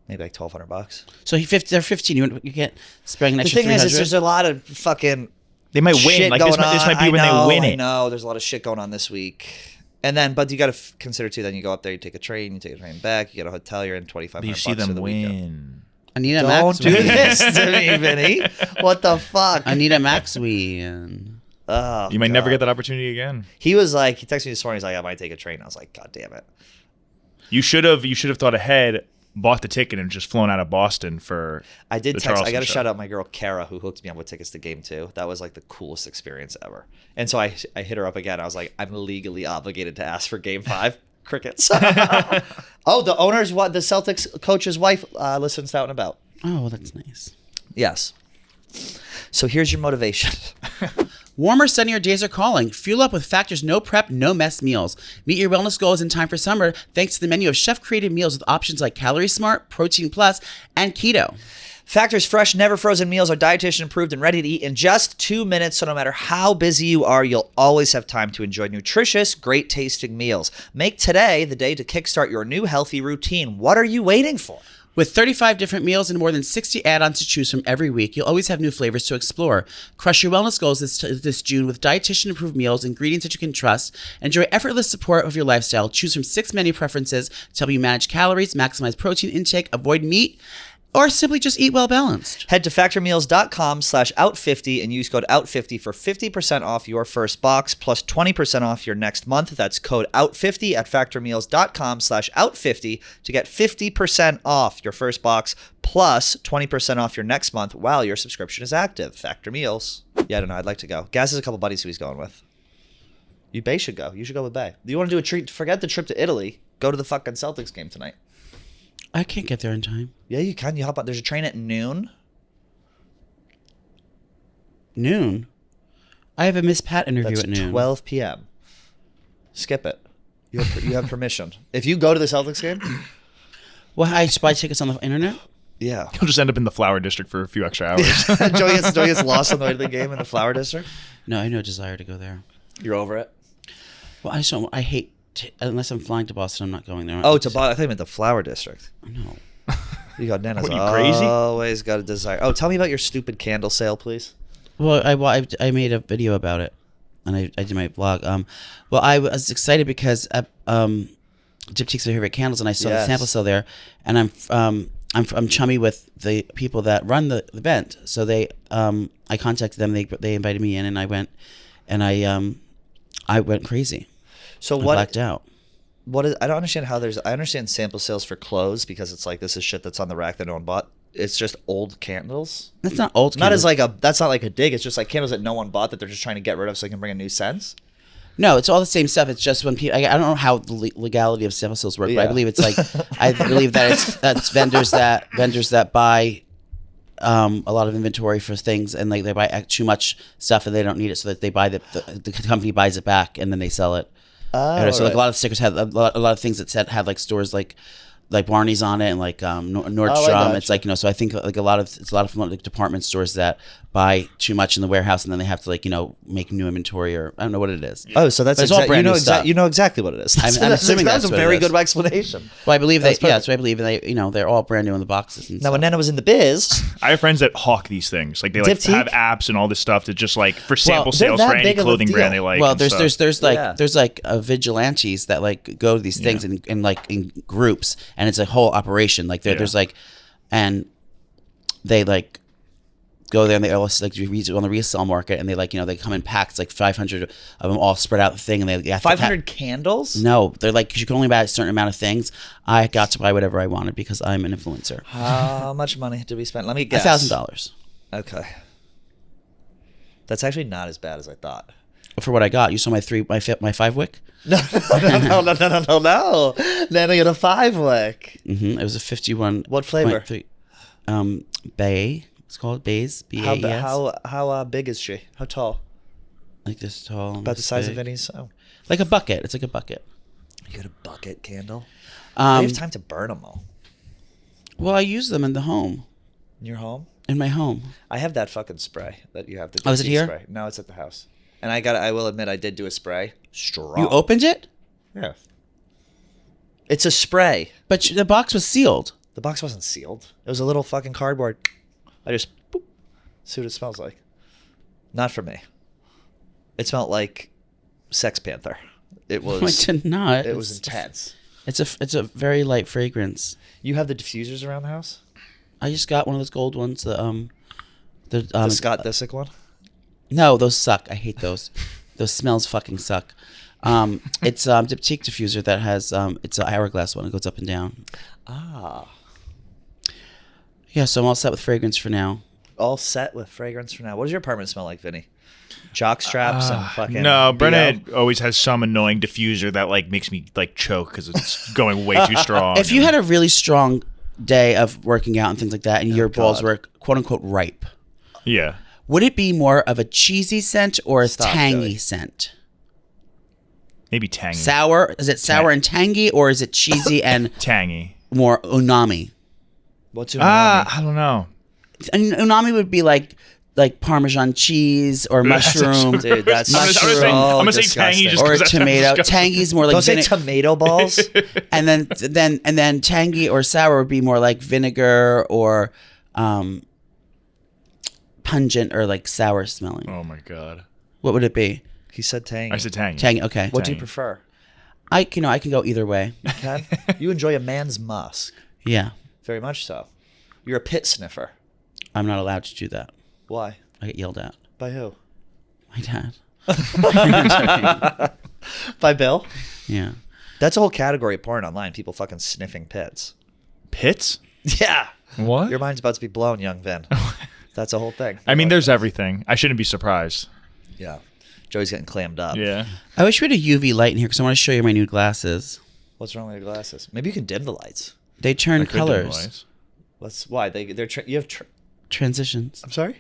maybe like $1,200. So they're 15. You can't spend an The extra thing is, 300. there's a lot of fucking They might win. shit Like going this might be on. when I know, they win I it. know. There's a lot of shit going on this week. And then, but you got to consider too. Then you go up there, you take a train back, you get a hotel, you're in $2,500 But you see for them the weekend. win. Anita Don't Max. do win. this to me, Vinny. What the fuck? Anita Max win. Oh, You might never God. get that opportunity again. He was like, he texted me this morning. He's like, I might take a train. I was like, God damn it. You should have thought ahead bought the ticket and just flown out of Boston for. I did the text. I Charleston got to show. shout out my girl Kara, who hooked me up with tickets to Game 2. That was like the coolest experience ever. And so I hit her up again. I was like, I'm legally obligated to ask for Game 5. Crickets. Oh, the the Celtics coach's wife listens to Out and About. Oh, well, that's nice. Yes. So here's your motivation. Warmer, sunnier days are calling. Fuel up with Factor's no prep, no mess meals. Meet your wellness goals in time for summer thanks to the menu of chef-created meals with options like Calorie Smart, Protein Plus, and Keto. Factor's fresh, never frozen meals are dietitian approved and ready to eat in just 2 minutes. So no matter how busy you are, you'll always have time to enjoy nutritious, great tasting meals. Make today the day to kickstart your new healthy routine. What are you waiting for? With 35 different meals and more than 60 add-ons to choose from every week, you'll always have new flavors to explore. Crush your wellness goals this June with dietitian-approved meals, ingredients that you can trust. Enjoy effortless support of your lifestyle. Choose from 6 menu preferences to help you manage calories, maximize protein intake, avoid meat, or simply just eat well-balanced. Head to factormeals.com/out50 and use code OUT50 for 50% off your first box plus 20% off your next month. That's code OUT50 at factormeals.com/out50 to get 50% off your first box plus 20% off your next month while your subscription is active. Factor Meals. Yeah, I don't know. I'd like to go. Gaz has a couple buddies who he's going with. Bay should go. You should go with Bay. Do you want to do a treat? Forget the trip to Italy. Go to the fucking Celtics game tonight. I can't get there in time. Yeah, you can. You hop on. There's a train at noon. Noon? I have a Miss Pat interview That's at noon. 12 p.m. Skip it. You have permission. If you go to the Celtics game, Well, I just buy tickets on the internet? yeah. He'll just end up in the Flower District for a few extra hours. Joey gets lost on the way to the game in the Flower District. No, I have no desire to go there. You're over it. Well, I hate, unless I'm flying to Boston, I'm not going there. Oh, to Boston. I thought you meant the Flower District. No. You got Nana's. What, you crazy? Always got a desire. Oh, tell me about your stupid candle sale, please. Well, I made a video about it, and I did my blog. Well, I was excited because Diptyque's my favorite candles, and I saw the Yes. sample sale there, and I'm chummy with the people that run the event, so I contacted them. They invited me in, and I went, and I went crazy. So I what? blacked out. What is? I don't understand how there's. I understand sample sales for clothes because it's like this is shit that's on the rack that no one bought. It's just old candles. That's not old. Not as candles. that's not like a dig. It's just like candles that no one bought that they're just trying to get rid of so they can bring a new sense. No, it's all the same stuff. It's just when people. I don't know how the legality of sample sales work, but I Yeah. believe it's like I believe that that's vendors that buy a lot of inventory for things, and like they buy too much stuff and they don't need it, so that they buy the company buys it back and then they sell it. Oh, So like a lot of stickers had a lot of things that had like stores like Barney's on it and like Nordstrom. gotcha. It's like so I think like a lot of like department stores that buy too much in the warehouse and then they have to like make new inventory, or I don't know what it is. Oh, so that's But it's all brand new stuff. you know exactly what it is. I'm assuming that's that's a what it very is. good explanation. Well, I believe That's they perfect. so I believe they they're all brand new in the boxes. And Now, when stuff. Nana was in the biz, I have friends that hawk these things. Like they like Diptyque? have apps and all this stuff to just like for sample they're sales that for any big of a clothing brand they deal. like. Well, and there's stuff. there's like vigilantes that like go to these things in like in groups, and it's a whole operation. Like there's like, and they like go there and they all like on the resale market, and they like they come in packs like 500 of them all spread out the thing, and they have to 500 candles. No, they're like, because you can only buy a certain amount of things. I got to buy whatever I wanted because I'm an influencer. How much money did we spend? Let me guess. $1,000 Okay. That's actually not as bad as I thought. for what I got. You saw my 5 wick. No. Nana got a 5 wick. It was a 51. What flavor? Bay. It's called Bays. B-A-E-S. How big is she? How tall? Like this tall. About the this size big. of Vinny's. Oh. Like a bucket. It's like a bucket. You got a bucket candle? I have time to burn them all. Well, I use them in the home. In your home? In my home. I have that fucking spray that you have. The Oh, is it Diptyque here? Spray. No, it's at the house. And I will admit I did do a spray. Strong. You opened it? Yeah. It's a spray. But the box was sealed. The box wasn't sealed. It was a little fucking cardboard. I just boop, see what it smells like. Not for me. It smelled like Sex Panther. It was. It did not. It was intense. It's a very light fragrance. You have the diffusers around the house? I just got one of those gold ones. The Scott Disick one? No, those suck. I hate those. Those smells fucking suck. It's Diptyque diffuser that has it's an hourglass one. It goes up and down. Ah. Yeah, so I'm all set with fragrance for now. All set with fragrance for now. What does your apartment smell like, Vinny? Jock straps and fucking. No, BO? Brenna always has some annoying diffuser that like makes me like choke because it's going way too strong. If you had a really strong day of working out and things like that, and your balls God. were quote unquote ripe, yeah, would it be more of a cheesy scent or a Stop, tangy Joey. scent? maybe tangy. Sour? Is it sour and tangy, or is it cheesy and Tangy. more umami? What's your I don't know. And umami would be like Parmesan cheese or mushroom. Dude, that's I'm gonna say tangy just or 'cause that sounds tomato. disgusting. Tangy's more like Don't say vinegar. tomato balls. And then tangy or sour would be more like vinegar or pungent or like sour smelling. Oh my god. What would it be? He said tangy. I said tangy. Tangy. Okay. What do you tangy. prefer? I can go either way. Ken? You enjoy a man's musk. Yeah, Very much so. You're a pit sniffer. I'm not allowed to do that. Why? I get yelled at. By who? My dad. By Bill? Yeah. That's a whole category of porn online. People fucking sniffing pits. Pits? Yeah. What? Your mind's about to be blown, young Vin. That's a whole thing. I mean, there's everything. I shouldn't be surprised. Yeah. Joey's getting clammed up. Yeah. I wish we had a UV light in here because I want to show you my new glasses. What's wrong with your glasses? Maybe you can dim the lights. They turn I could do colors. noise. Why? You have. Transitions. I'm sorry.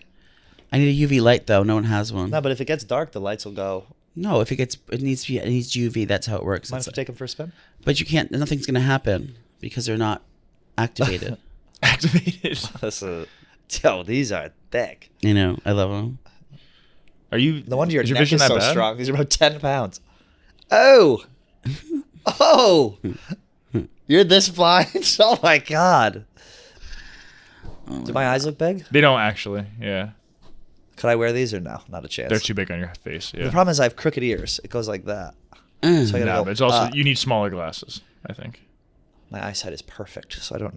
I need a UV light though. No one has one. No, but if it gets dark, the lights will go. No, if it needs UV. That's how it works. Mind It's if I take them for a spin? but you can't. Nothing's gonna happen because they're not activated. Activated. Yo, these are thick. You know, I love them. Are you? No wonder your is your neck vision is that so bad? strong. These are about 10 pounds. Oh. Oh. You're this blind? Oh, my God. Do my eyes look big? They don't actually. Yeah. Could I wear these or no? Not a chance. They're too big on your face. The Yeah. problem is I have crooked ears. It goes like that. So I gotta No, go. but it's also you need smaller glasses. I think. My eyesight is perfect, so I don't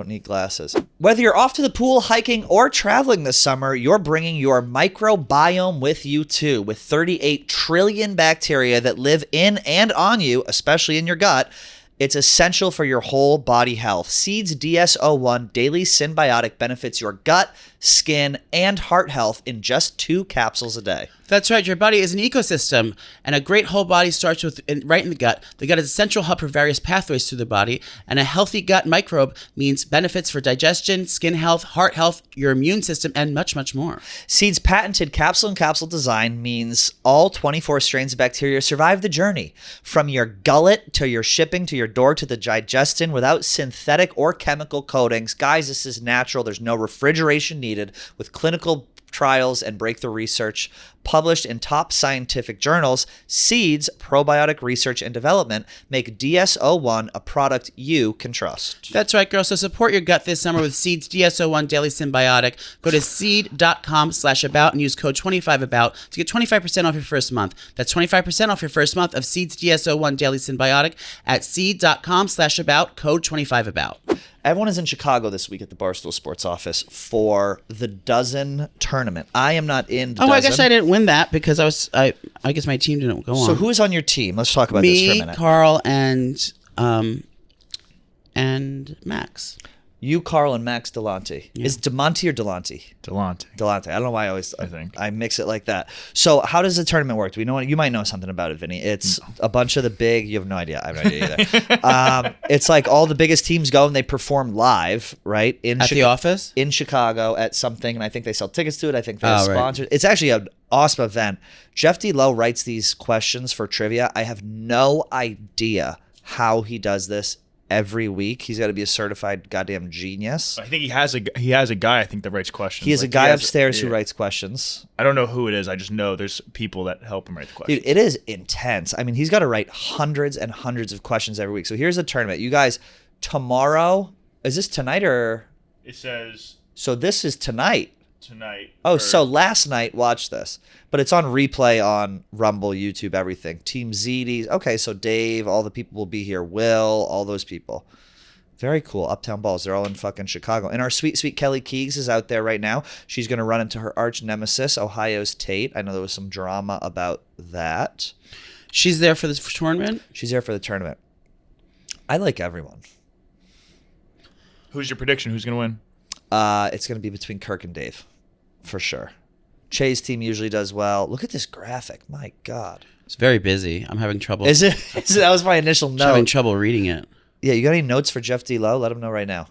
need glasses. Whether you're off to the pool, hiking, or traveling this summer, you're bringing your microbiome with you too. With 38 trillion bacteria that live in and on you, especially in your gut, it's essential for your whole body health. Seed's DS-01 Daily Symbiotic benefits your gut, skin, and heart health in just 2 capsules a day. That's right. Your body is an ecosystem, and a great whole body starts right in the gut. The gut is a central hub for various pathways through the body, and a healthy gut microbe means benefits for digestion, skin health, heart health, your immune system, and much, much more. Seed's patented capsule-in-capsule design means all 24 strains of bacteria survive the journey, from your gullet to your shipping to your door to the digestion without synthetic or chemical coatings. Guys, this is natural. There's no refrigeration needed, with clinical trials and breakthrough research published in top scientific journals. Seed's probiotic research and development make DS-01 a product you can trust. That's right, girls. So support your gut this summer with Seed's DS-01 Daily Symbiotic. Go to seed.com/about and use code 25about to get 25% off your first month. That's 25% off your first month of Seed's DS-01 Daily Symbiotic at seed.com/about, code 25about. Everyone is in Chicago this week at the Barstool Sports office for the Dozen tournament. I am not in the Oh, Dozen. I guess I didn't win that because I guess my team didn't go on. So who is on your team? Let's talk about this for a Me, minute. Carl, and Max. You, Carl, and Max Delonte. Yeah. Is DeMonte or Delonte? Delonte. Delonte. I don't know why I think. I mix it like that. So how does the tournament work? Do we know? You might know something about it, Vinny. It's a bunch of the big. You have no idea. I have no idea either. It's like all the biggest teams go and they perform live, right? At the office? in Chicago at something, and I think they sell tickets to it. I think they have Oh, right. sponsors. It's actually an awesome event. Jeff D. Lowe writes these questions for trivia. I have no idea how he does this every week. He's got to be a certified goddamn genius. I think he has a guy. I think that writes questions. He has a Like, guy has- upstairs who yeah. writes questions. I don't know who it is. I just know there's people that help him write the questions. Dude, it is intense. I mean, he's got to write hundreds and hundreds of questions every week. So here's the tournament. You guys, tomorrow, is this tonight or? It says So this is tonight. tonight. Oh, so last night, watch this. But it's on replay on Rumble, YouTube, everything. Team ZDs. Okay, so Dave, all the people will be here. Will, all those people. Very cool. Uptown Balls. They're all in fucking Chicago. And our sweet, sweet Kelly Keegs is out there right now. She's going to run into her arch nemesis, Ohio's Tate. I know there was some drama about that. She's there for this tournament? She's here for the tournament. I like everyone. Who's your prediction? Who's going to win? It's going to be between Kirk and Dave, for sure. Che's team usually does well. Look at this graphic. My God. It's very busy. I'm having trouble. Is it? That was my initial I'm having note. trouble reading it. Yeah, you got any notes for Jeff D. Lowe? Let him know right now.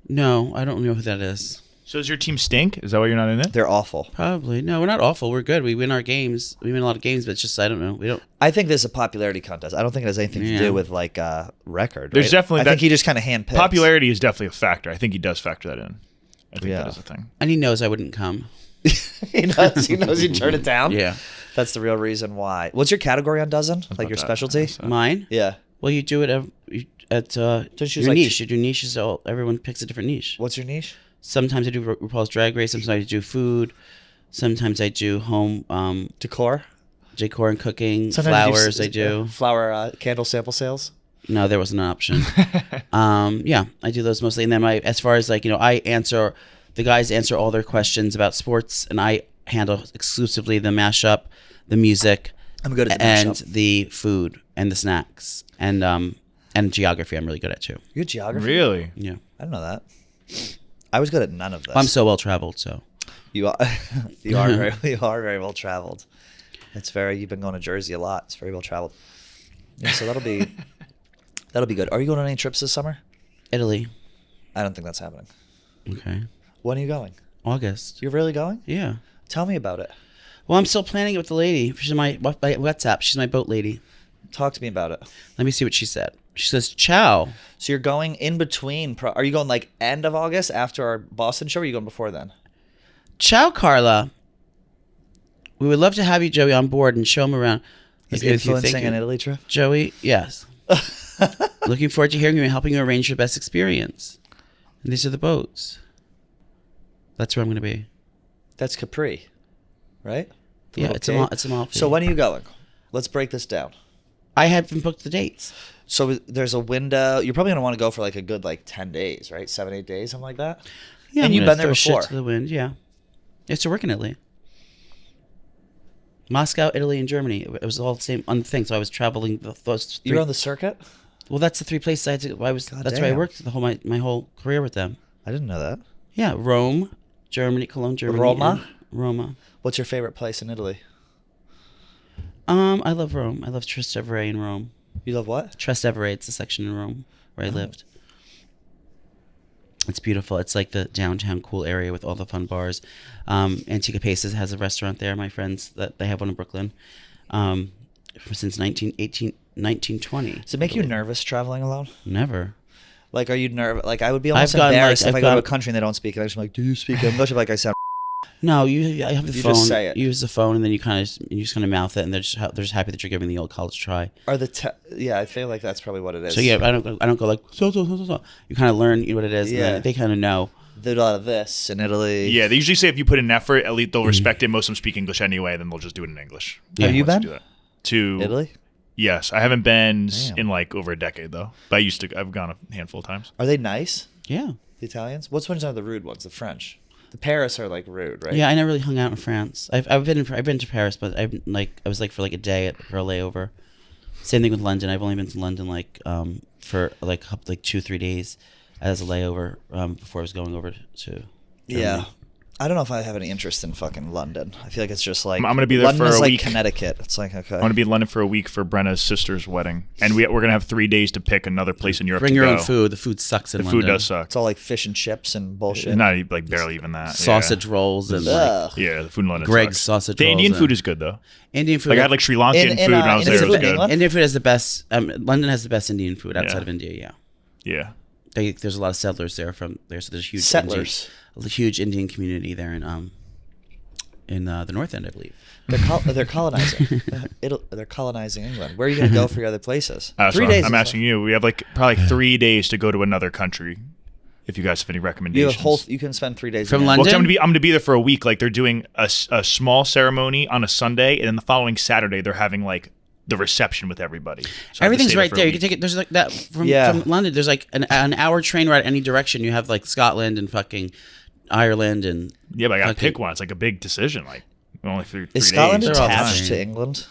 No, I don't know who that is. So does your team stink? Is that why you're not in it? They're awful. Probably. No, we're not awful. We're good. We win our games. We win a lot of games, but it's just, I don't know. We don't. I think there's a popularity contest. I don't think it has anything to do with like record. There's right? definitely I think he just kind of handpicks. Popularity is definitely a factor. I think he does factor that in. I think that is a thing. And he knows I wouldn't come. He knows you turn it down. Yeah. That's the real reason why. What's your category on Dozen? Like your specialty? Mine? Yeah. Well, you do it at your like- niche. Your niche is all, everyone picks a different niche. What's your niche? Sometimes I do RuPaul's Drag Race. Sometimes I do food. Sometimes I do home Decor? decor and cooking. Sometimes Flowers I do. Flower candle sample sales? No, there wasn't an option. Yeah, I do those mostly. And then as far as like, the guys answer all their questions about sports, and I handle exclusively the mashup, the music, I'm good at the and mashup. the food and the snacks and geography. I'm really good at too. You're geography? Really? Yeah, I don't know that. I was good at none of this. I'm so well traveled. So You are very well traveled. You've been going to Jersey a lot. It's very well traveled. Yeah, so that'll be good. Are you going on any trips this summer? Italy. I don't think that's happening. Okay. When are you going? August. You're really going? Yeah. Tell me about it. Well, I'm still planning it with the lady. She's my WhatsApp. She's my boat lady. Talk to me about it. Let me see what she said. She says, ciao. So you're going in between. Are you going like end of August after our Boston show, or are you going before then? Ciao, Carla. We would love to have you, Joey, on board and show him around. He's If you influencing think an Italy trip? Joey, yes. Looking forward to hearing you and helping you arrange your best experience. And these are the boats. That's where I'm going to be. That's Capri, right? The Yeah, little it's cave? a Amalfi. So when are you going? Let's break this down. I haven't booked the dates. So there's a window. You're probably gonna want to go for like a good 10 days, right? 7-8 days, something like that. Yeah, And I'm you've gonna been there throw shit before. to the wind. Yeah, I used to work in Italy, Moscow, Italy, and Germany. It was all the same thing. So I was traveling those three. You're on the circuit. Well, that's the three places I had to. That's where I damn. worked my whole career with them. I didn't know that. Yeah, Rome, Germany, Cologne, Germany. Roma? and Roma. What's your favorite place in Italy? I love Rome. I love Trastevere in Rome. You love what? Trastevere, it's the section in Rome where I lived. It's beautiful. It's like the downtown cool area with all the fun bars. Antica Paces has a restaurant there. My friends, they have one in Brooklyn since 1920. Does it make you nervous traveling alone? Never. Like, are you nervous? Like, I would be almost I've gotten, embarrassed like, if I've I go to a gotten- country and they don't speak English. I'm like, do you speak English? I'm like, I sound. No, I have the You phone. just say it. You use the phone, and then you just kind of mouth it, and they're just happy that you're giving the old college try. Yeah, I feel like that's probably what it is. So yeah, I don't go like so. You kind of learn what it is. Yeah. And then they kind of know. They do a lot of this in Italy. Yeah, they usually say if you put in effort, at least they'll respect it. Most of them speak English anyway, then they'll just do it in English. Have you Once been do that. To Italy? Yes, I haven't been Damn. in like over a decade though. But I've gone a handful of times. Are they nice? Yeah. The Italians? Which ones are the rude ones? The French. The Paris are like rude, right? Yeah, I never really hung out in France. I've been to Paris, but I was like for like a day for a layover. Same thing with London. I've only been to London for like 2-3 days as a layover before I was going over to Germany. Yeah. I don't know if I have any interest in fucking London. I feel like it's just like I'm gonna be there London for is a like week. Connecticut. It's like okay. I'm going to be in London for a week for Brenna's sister's wedding. And we're going to have 3 days to pick another place in Europe Bring to your go. own food. The food sucks in The London. food does suck. It's all like fish and chips and bullshit. Not like barely even that. Sausage rolls and like Ugh. Yeah, the food in London Greg's sucks. sausage The rolls Indian and- food is good though. Indian food. Like I had like Sri Lankan In- food when I was in there. It was England? good. England? Indian food has the best. London has the best Indian food outside Yeah. of India. Yeah. Yeah. There's a lot of settlers there from there, so there's a huge Settlers. a huge Indian community there in the North End, I believe. They're colonizing. They're colonizing England. Where are you going to go for your other places? So 3 days. I'm is- asking you. We have like probably 3 days to go to another country. If you guys have any You recommendations. have you can spend 3 days From in London? Well, 'cause I'm gonna be there for a week. Like they're doing a small ceremony on a Sunday, and then the following Saturday they're having like the reception with everybody. So I have to Everything's stay right for a there. You week. can take it. There's like that from Yeah. London. There's like an hour train ride any direction. You have like Scotland and fucking Ireland and Yeah, but I gotta fucking- pick one. It's like a big decision. Like only 3 Is days. Scotland They're all attached fine. to England?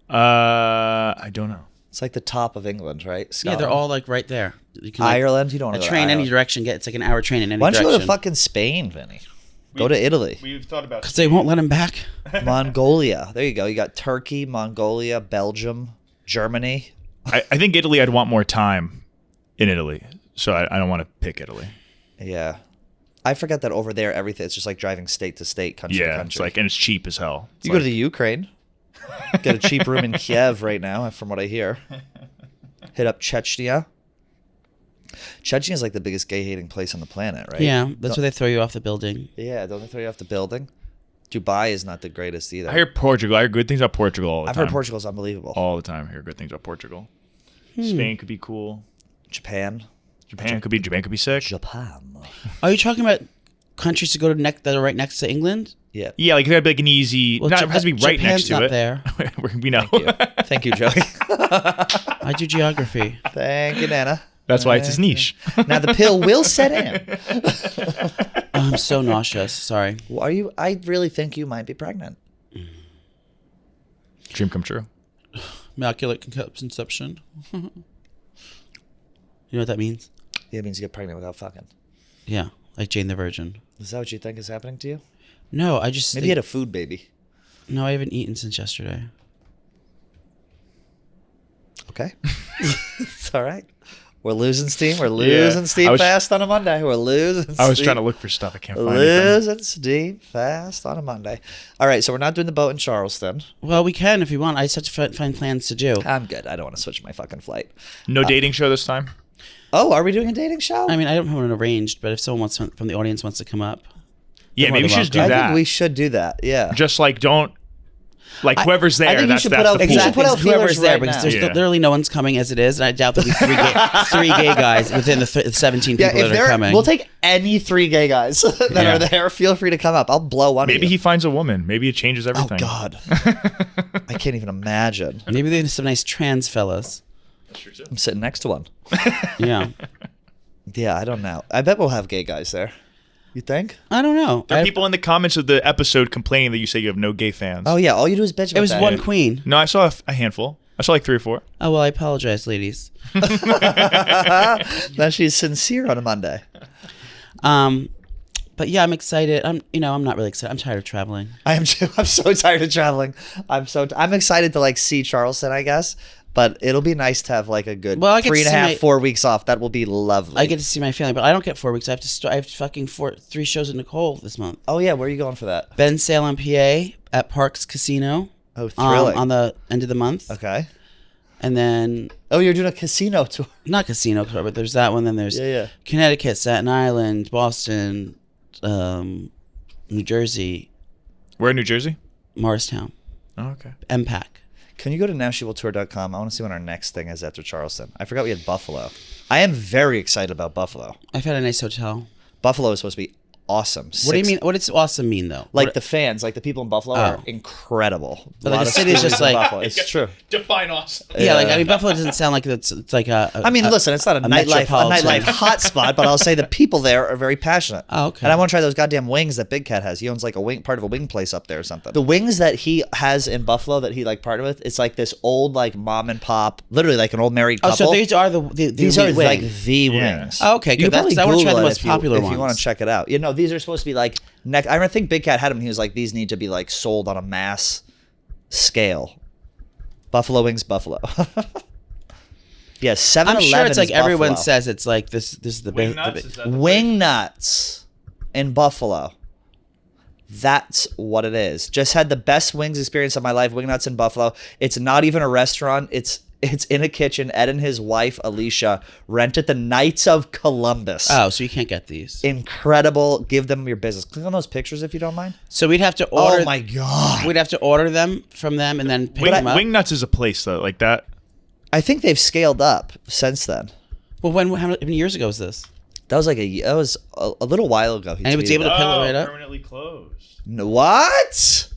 I don't know. It's like the top of England, right? Yeah, Scotland. they're all like right there. You can, Ireland. You don't want a to go train to any Ireland. direction. It's like an hour train in any Why don't direction. you go to fucking Spain, Vinny? Go to Italy. We've thought about Because they won't let him back. Mongolia. There you go. You got Turkey, Mongolia, Belgium, Germany. I think Italy. I'd want more time in Italy, so I don't want to pick Italy. Yeah. I forget that over there, everything, it's just like driving state to state, country to Yeah, country. it's like, and it's cheap as hell. It's You go like- to the Ukraine. Get a cheap room in Kiev right now, from what I hear. Hit up Chechnya. Chechnya is like the biggest gay-hating place on the planet, right? Yeah, that's where they throw you off the building. Yeah, don't they throw you off the building? Dubai is not the greatest either. I hear Portugal. I hear good things about Portugal all the I've time. heard Portugal's unbelievable. All the time. I hear good things about Portugal. Spain could be cool. Japan. Japan could be sick. Japan. Are you talking about countries to go to that are right next to England? Yeah. Yeah, like that'd be like an easy. Well, not, it has to be right Japan's next to not it. there. We know. Thank you, Joey. I do geography. Thank you, Nana. That's why it's his niche. Now the pill will set in. I'm so nauseous. Sorry. Well, are you? I really think you might be pregnant. Dream come true. Immaculate conception. You know what that means? Yeah, it means you get pregnant without fucking. Yeah, like Jane the Virgin. Is that what you think is happening to you? No, I just Maybe you had a food baby. No, I haven't eaten since yesterday. Okay. It's all right. We're losing steam. We're losing steam fast on a Monday. We're losing steam. I was trying to look for stuff. I can't find anything. Losing steam fast on a Monday. All right, so we're not doing the boat in Charleston. Well, we can if you want. I just have to find plans to do. I'm good. I don't want to switch my fucking flight. No dating show this time? Oh, are we doing a dating show? I mean, I don't have one arranged, but if someone wants from the audience wants to come up, Yeah, They're maybe we more should than do I that. think we should do that. Yeah. Just like don't. Like whoever's there, think you that's should that's put out- the pool. exactly. Put out whoever's feelers there right because now. there's Yeah. literally no one's coming as it is, and I doubt there'll be three gay guys within the 17 Yeah, people if that are they're, coming. we'll take any 3 gay guys that Yeah. are there. Feel free to come up. I'll blow one Maybe of he you. finds a woman. Maybe it changes Oh, everything. God. I can't even imagine. Maybe there's some nice trans fellas. I'm sitting next to one. Yeah, Yeah, I don't know. I bet we'll have gay guys there. You think? I don't know. There are people in the comments of the episode complaining that you say you have no gay fans. Oh, yeah. All you do is bitch about It was that. one queen. No, I saw a handful. I saw like 3 or 4. Oh well, I apologize, ladies. Now she's sincere on a Monday. But yeah, I'm excited. I'm not really excited. I'm tired of traveling. I am too. I'm so tired of traveling. I'm excited to like see Charleston, I guess. But it'll be nice to have like a good Well, I get 3.5, to see my- 4 weeks off. That will be lovely. I get to see my family, but I don't get 4 weeks. I have fucking 3 shows in Nicole this month. Oh yeah, where are you going for that? Ben Salem, PA, at Parks Casino. Oh, thrilling. On the end of the month, Okay. and then Oh, you're doing a casino tour. not casino, but there's that one. Then there's Yeah. Connecticut, Staten Island, Boston, New Jersey, Where in New Jersey? Morristown, Oh, okay. MPAC. Can you go to nowshewilltour.com? I want to see when our next thing is after Charleston. I forgot we had Buffalo. I am very excited about Buffalo. I've had a nice hotel. Buffalo is supposed to be awesome. What do you mean? What does awesome mean though? Like What- the fans, like the people in Buffalo Oh. are incredible. But, A like, lot the of city's students just in like- Buffalo. It's true. Define awesome. yeah, like I mean, Buffalo doesn't sound like it's like a. I mean, listen, it's not a nightlife metropolitan. hotspot, but I'll say the people there are very passionate. Oh, okay. And I want to try those goddamn wings that Big Cat has. He owns like part of a wing place up there or something. The wings that he has in Buffalo that he like partnered with, it's like this old like mom and pop, literally like an old married Oh, couple. so these are these are are wings. like the Yeah. wings. Oh, okay, You good. could probably I want to try the Google it most if you- popular if ones. you want to check it out. You know, these are supposed to be like next. I think Big Cat had them. He was like, these need to be like sold on a mass scale. Buffalo wings, Buffalo. Yeah, 7-Eleven. I'm sure it's like is everyone Buffalo. says it's like this is the best. Wing nuts in Buffalo. That's what it is. Just had the best wings experience of my life. Wing nuts in Buffalo. It's not even a restaurant. It's in a kitchen. Ed and his wife Alicia rented the Knights of Columbus. Oh, so you can't get these. Incredible. Give them your business. Click on those pictures if you don't mind. So we'd have to order. Oh my god. We'd have to order them from them and then pick them up. Wingnuts is a place though, like that. I think they've scaled up since then. Well, how many years ago was this? That was a little while ago. And he was able to pillow it up. Permanently closed. What?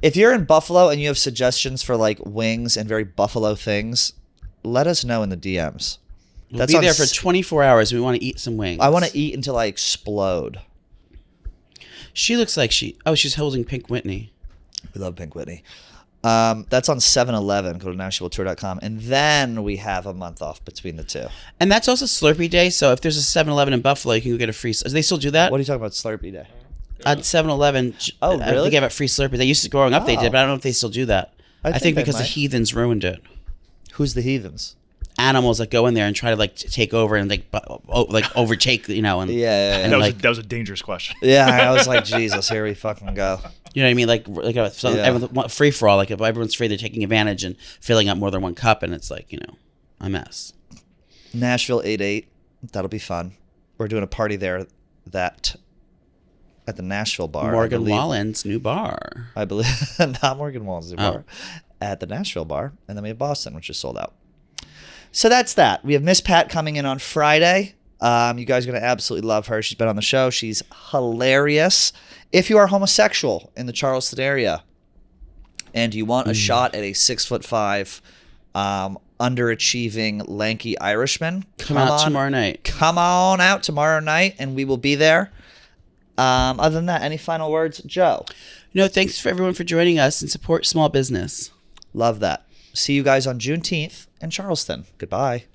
If you're in Buffalo and you have suggestions for like wings and very Buffalo things, let us know in the DMs. We'll be there for 24 hours. We want to eat some wings. I want to eat until I explode. She looks like she's holding Pink Whitney. We love Pink Whitney. That's on 7-Eleven. Go to NashvilleTour.com. And then we have a month off between the two. And that's also Slurpee Day. So if there's a 7-Eleven in Buffalo, you can go get a free. Do they still do that? What are you talking about, Slurpee Day? At 7-Eleven, Oh, I really? think they have free Slurpee. They used to growing up. They Oh. did, but I don't know if they still do that. I think they because the might. heathens ruined it. Who's the heathens? Animals that go in there and try to like take over and like overtake, And Yeah. and, That was a dangerous question. Yeah, I was like, Jesus, here we fucking go. you know what I mean? Like Yeah. free for all. Like if everyone's free, they're taking advantage and filling up more than one cup, and it's like a mess. Nashville 8-8. That'll be fun. We're doing a party there at the Nashville bar. Morgan Wallen's new bar. I believe not Morgan Wallen's new Oh. bar. At the Nashville bar, and then we have Boston, which is sold out. So that's that. We have Miss Pat coming in on Friday. You guys are going to absolutely love her. She's been on the show. She's hilarious. If you are homosexual in the Charleston area and you want a shot at a 6'5", underachieving, lanky Irishman, Come out tomorrow night. Come on out tomorrow night, and we will be there. Other than that, any final words, Joe? Thanks for everyone for joining us and support small business. Love that. See you guys on Juneteenth in Charleston. Goodbye.